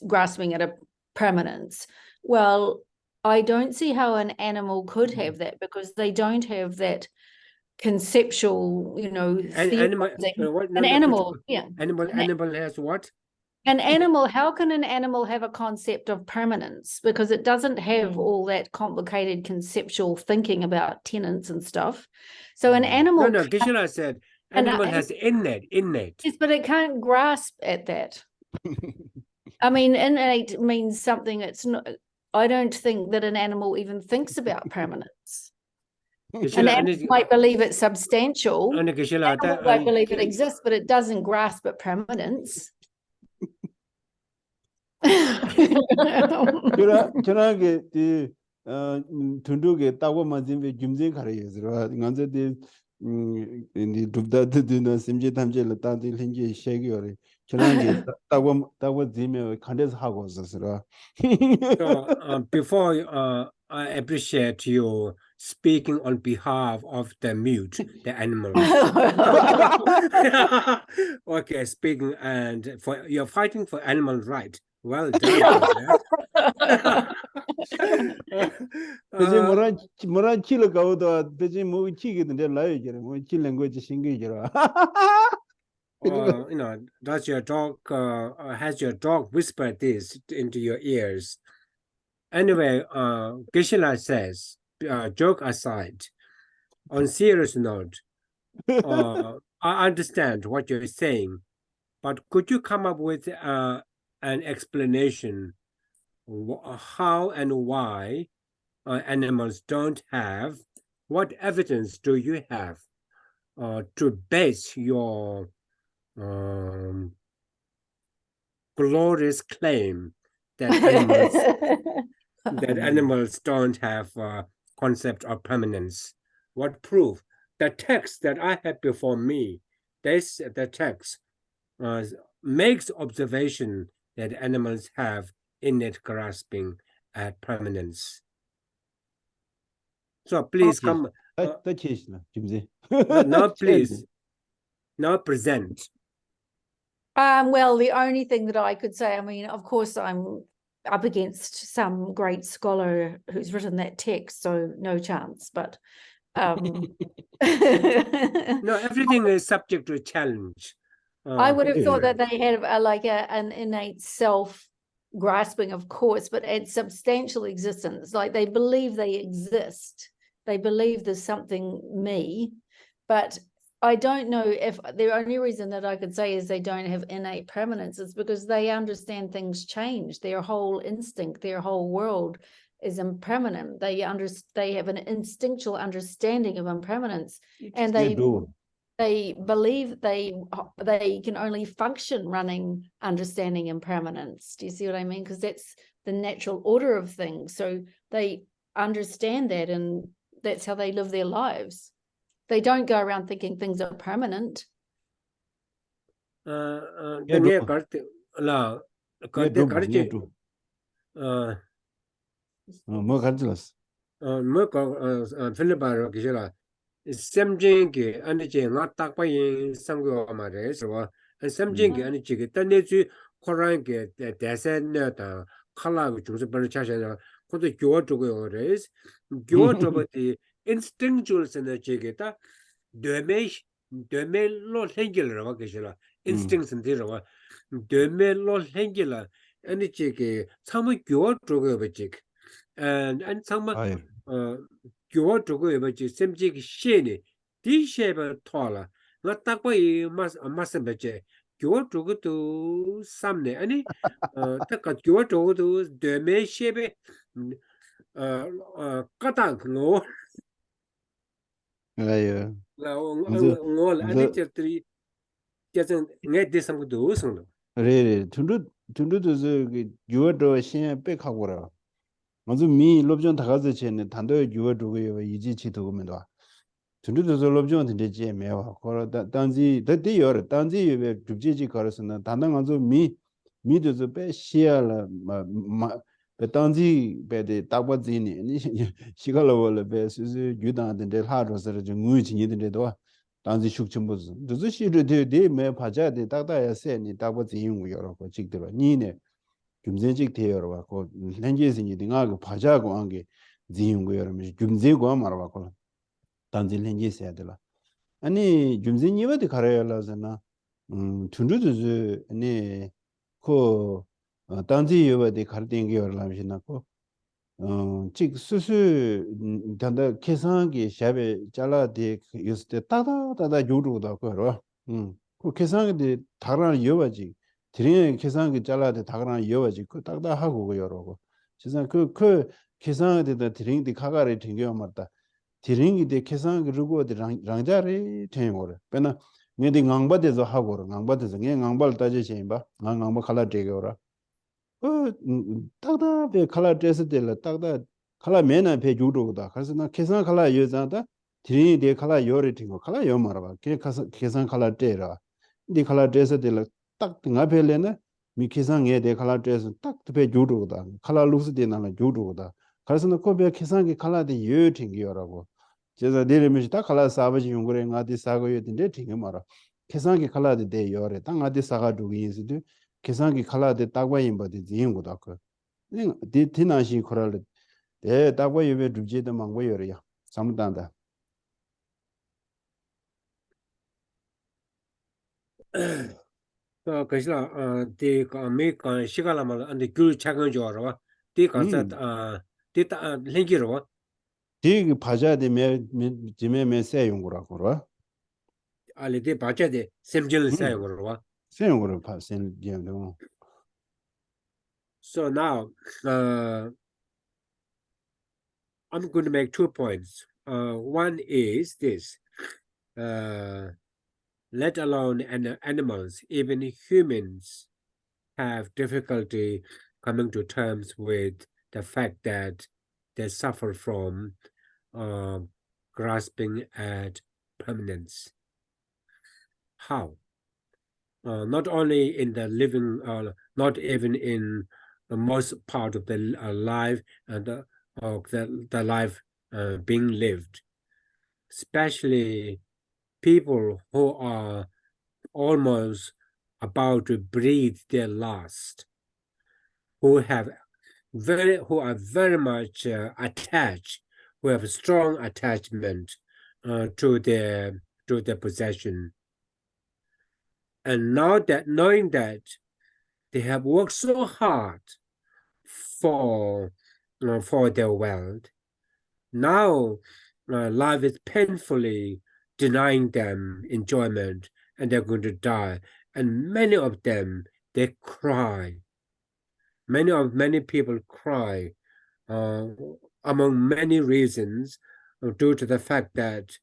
grasping at a permanence. Well, I don't see how an animal could have that, because they don't have that conceptual, Animal, an animal, yeah. Animal has what? An animal, how can an animal have a concept of permanence? Because it doesn't have all that complicated conceptual thinking about tenets and stuff. So an animal. No, Geshe said animal has innate. Yes, but it can't grasp at that. I mean, innate means something it's not. I don't think that an animal even thinks about permanence. An animal might believe it's substantial. An animal might believe it exists, but it doesn't grasp at permanence. 저라게 그 tunduge tawa mazimbe jumze khare yesra nganze de indi dubda de simje tamje la ta de lenje shege yore 저라게 tawa zime khandes hago zasra. So before I appreciate you speaking on behalf of the mute, the animals. Okay, speaking and for you're fighting for animal right. Well done. 그지 뭐라 치를 가오도 그지 뭐 치기던데 라요 저래 뭐 치는 거지 신경이 저라. Does your dog has your dog whispered this into your ears? Anyway, Geshe says, joke aside, on serious note, I understand what you're saying, but could you come up with an explanation how and why animals don't have? What evidence do you have to base your glorious claim that animals don't have a concept of permanence? What proof? The text that I have before me, the text makes observation that animals have innate grasping at permanence. So please come. Now please, now present. Well, the only thing that I could say, I mean, of course, I'm up against some great scholar who's written that text, so no chance, but no, everything is subject to a challenge. I would have thought that they had an innate self grasping, of course, but at substantial existence, like they believe they exist. They believe there's something me, but I don't know if the only reason that I could say is they don't have innate permanence is because they understand things change. Their whole instinct, their whole world is impermanent. They have an instinctual understanding of impermanence, and they believe they can only function running understanding impermanence. Do you see what I mean? Because that's the natural order of things. So they understand that, and that's how they live their lives. They don't go around thinking things are permanent. Semjingi and the nga takpa yin samgo mare so and semjingi and jigi taneju korange desa neta kala jumse ber chasha ko to gyo to res gyo to the instinctual energy ta deme lo hengel ra ke shela instincts and the deme lo hengela and jigi samu gyo to go bechik and some gyo to go bechik semjigi shene di sheba tola nga takpa I mas beche gyo to go to samne ani taka gyo to go to deme shebe katang no ngol ani chetri jasen nge desam go do song re tundu zo gyo do shin pe khagora 먼저 미 롭전 다가서 전에 단도에 유어 두고 이지 치도 보면 봐. tundu zolobjon de je mewa ko danzi de yor danzi ye dubjeji karasna danang anzo mi de zo be shiala ma be danzi be de dagwa zini ni shigalo wala be su yudan de ha ro sar je ngui chi ni de do danzi shukchimbo zo shi de me paja de dagda ya se ni dagwa zin wu yor ko chik de ni ne 금전직 대여로 고 현재신이 등하고 파자고 한게 지용고 여러분 금제고 말아봐 단지 현재세야 되라 아니 금전이와도 가려야라잖아 춘주도 아니 그 단지 여와도 가르된 게 얼마시나고 즉 수수 단다 계산기 샵에 잘라대 있을 때 따다다다 요르다 그러 그 계산기 다른 여와지 드링 계산기 잘라대 다른 여와지 그 딱다 하고 그 여러고 진짜 그 계산에다 드링디 카가리 튕겨 맞다 드링이 대 계산기 루고 랑자리 튕고래 배나 내디 강바대서 하고 강바대서 내 강발 따지지 봐 강바 칼라 되게라 딱다 배 칼라 드레스 될 딱다 칼라 매나 배 주도다 그래서 나 계산 칼라 여자다 드링이 대 칼라 여리 튕고 칼라 여 말아 봐 계산 칼라 때라 네 칼라 드레스 될딱 등아 별래네 미 계산에 대 칼라 드레스 딱배 주도다 칼라 루스 되나라 주도다 그래서 나 코베 계산기 칼라데 여 튕기요라고 제가 내리면서 딱 칼라 사버지 용거래 나디 사고요 된데 튕겨 말아 계산기 칼라데 대 여래 땅 아디 사가 두기 인스도 계산기 칼라데 딱와인 버디 지인고다 그 디티나시 코랄 대 딱와 예베 두제도 망고 여래야 삼단다 그래서 그 아메리카 시간라마 안데 귤 작은 줄 알아. 그 가서 데이터 랭기로 디 바자데 메 지메 메세 용고라고 그러 알레데 바자데 샘질 사용으로. 세용고를 파센 디엠도 So now I'm going to make 2 points. One is this: let alone animals, even humans have difficulty coming to terms with the fact that they suffer from grasping at permanence. How? Not only in the living, not even in the most part of the life and the life being lived, especially people who are almost about to breathe their last, who are very much attached, who have a strong attachment to their possession. And now that knowing that they have worked so hard for their wealth, now life is painfully denying them enjoyment, and they're going to die. And many of them, they cry. Many people cry, among many reasons, due to the fact that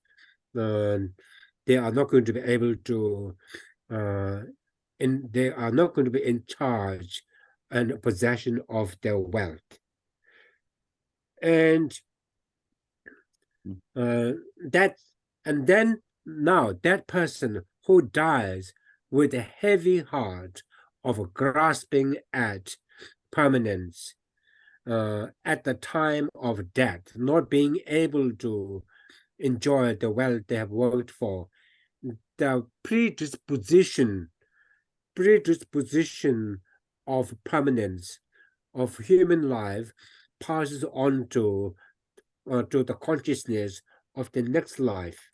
they are not going to be able to, they are not going to be in charge and possession of their wealth. And then now that person who dies with a heavy heart of grasping at permanence at the time of death, not being able to enjoy the wealth they have worked for, the predisposition of permanence of human life passes on to the consciousness of the next life.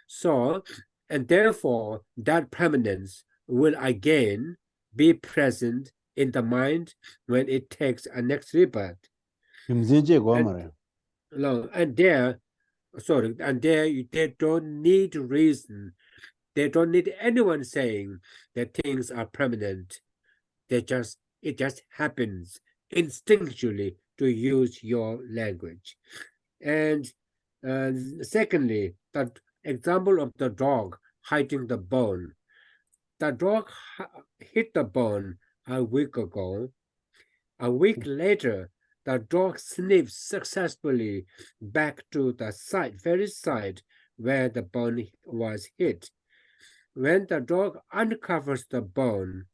So, and therefore, that permanence will again be present in the mind when it takes a next rebirth. And there, they don't need reason. They don't need anyone saying that things are permanent. It just happens instinctually, to use your language. And secondly, the example of the dog hiding the bone. The dog hit the bone a week ago. A week later, the dog sniffs successfully back to the very side where the bone was hit. When the dog uncovers the bone,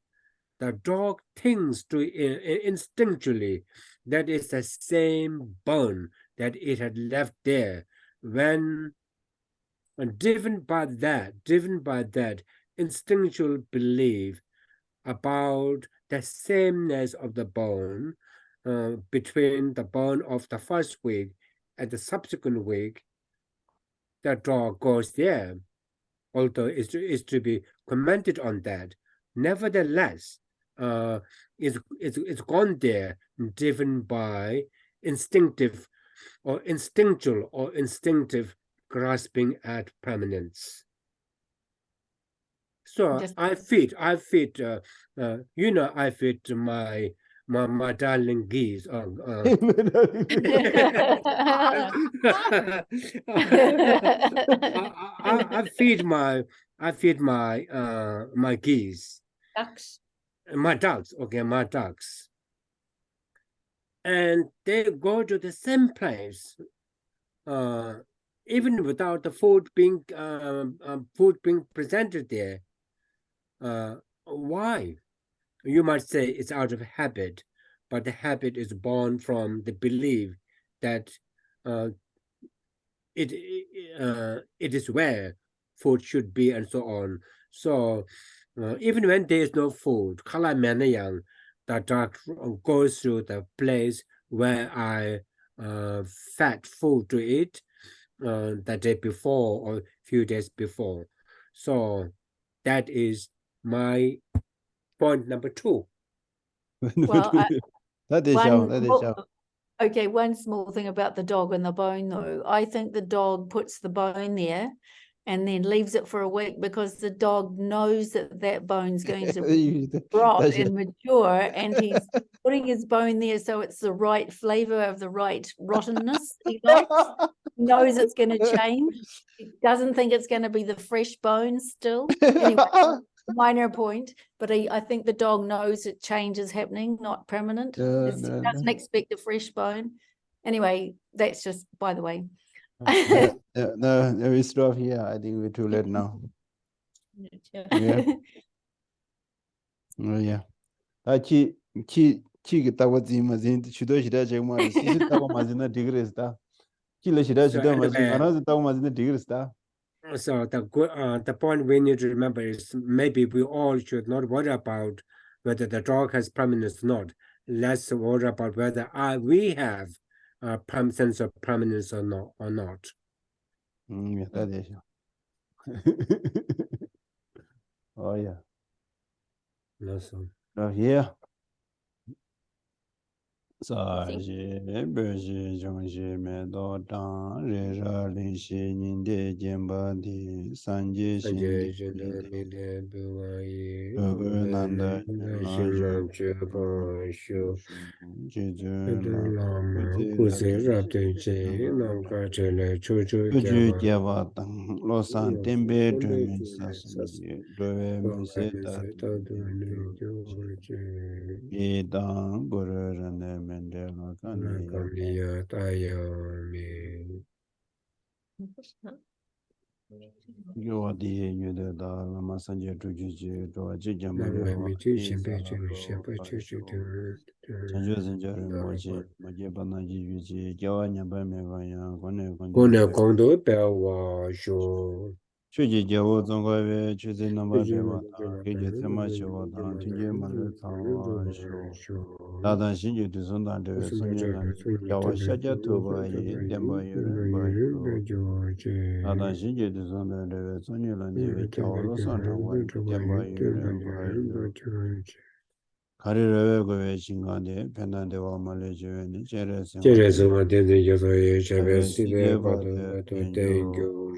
the dog thinks instinctually that it's the same bone that it had left there. When driven by that instinctual belief about the sameness of the bone between the bone of the first week and the subsequent week, the dog goes there. Although it's to be commented on that, nevertheless, it's gone there driven by instinctive or instinctive grasping at permanence. So I feed I feed my darling geese. I feed my my geese. Ducks. My ducks, okay, my ducks. And they go to the same place, even without the food being presented there. Why? You might say it's out of habit, but the habit is born from the belief that it is where food should be and so on. So even when there is no food, the dog goes through the place where I fed food to eat the day before or few days before. So that is my point number 2. Well, that is okay, one small thing about the dog and the bone, though. I think the dog puts the bone there and then leaves it for a week because the dog knows that that bone's going to rot and mature, and he's putting his bone there so it's the right flavor of the right rottenness he likes. He knows it's going to change. He doesn't think it's going to be the fresh bone still. Anyway, minor point, but I think the dog knows that change is happening, not permanent. He doesn't expect a fresh bone. Anyway, that's just by the way. No, we stop here. I think we're too late now. Yeah. Oh yeah. Chi kita wazi mazin chido shida chema sisi ta mazina degrees ta. Kila shida shida mazin ana ta mazina degrees ta. So the point we need to remember is maybe we all should not worry about whether the dog has permanence or not. Let's worry about whether we have sense of permanence or not. Yeah, that is. Oh yeah. Awesome. Yeah. Sa ji be ji jong ji me do dang re ra lin shi nin de jian ba di san ji xin de li de bu ge nan de la ju ji zu la ku zi ra de ji nam ka che le chu jia ba dang lo san ten be de min sa san ji do we me se ta ye dang go re ne men de la ka ni ya ta ya me yo di yu de da la ma san je tu ji ji do ji jam ba re wa ti sa la chan ju sin ja re mo ji ma je ba na ji yu ji ja wa nya ba me ba ya ko ne kong do pe wa sho chu ji je wo zong ga we chu zi na ba pe wa ta ge je se ma chi wa ta tin je ma le ta wa sho da dan xin ju du sun dan de sun ye lan ja wa sha ja tu ba yi den ba yu ren ba yu da dan xin ju du sun dan de sun ye lan ji we ja wa lo san chang wa den ba yu ren ba yu Kari rewe gowe shingan de pendan de wa ma le juwe ni jere se ma de yo so ye chebe si de ba de ten gyu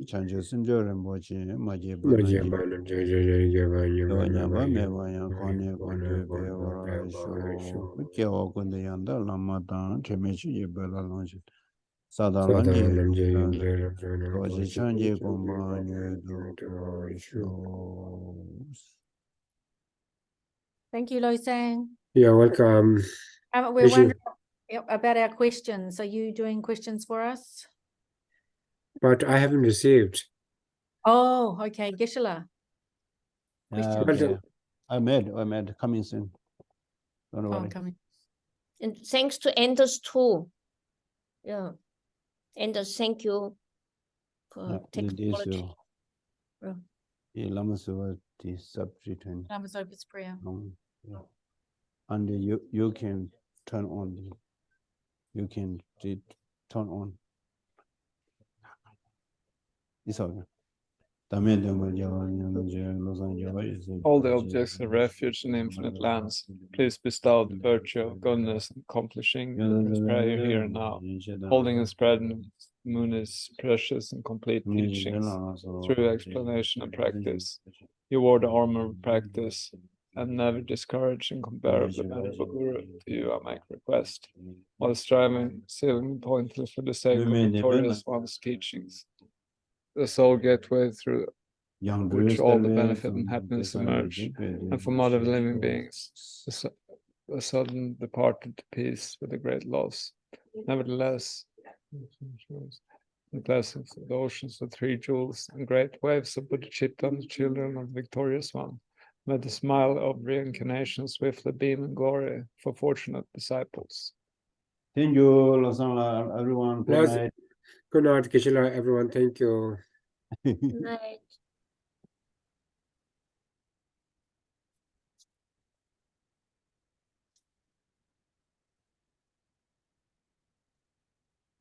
chan ju sim jo ren bo chi ma je ba na ji yo nya ba me ba ya kon ne kon de be wa ra sho ke wa kon de yan da la ma da che me chi ye ba la long chi sa da lan je ro ji chan je kon ba nye do sho Thank you, Losang. You're welcome. We're Geshe, wondering about our questions. Are you doing questions for us? but I haven't received. Oh, okay. Geshe-la. Yeah, Question. okay. I made coming soon. Don't Oh, worry. coming. And thanks to Anders too. Yeah. Anders, thank you Yeah, for technology. Yeah. Yeah, Lamasova, the subject and Numbers opus prayer. yeah. And you can turn on turn on. It's okay. All the objects of refuge in infinite lands, please bestow the virtue of goodness, accomplishing the prosperity here and now, holding and spreading Muni's precious and complete teachings through explanation and practice. You wore the armor of practice and never discourage and compare the venerable Guru. To you I make request, while striving, seeing pointless for the sake of victorious one's teachings. The sole gateway through which all the benefit and happiness emerge, and from other living beings, the sudden departed to peace with a great loss. Nevertheless, the blessings of the oceans of three jewels and great waves of Bodhicitta, the children of the victorious one, may the smile of reincarnation swiftly beam in glory for fortunate disciples. Thank you, Losang, everyone. Good night. Good night, Geshe-la, everyone. Thank you. Good night.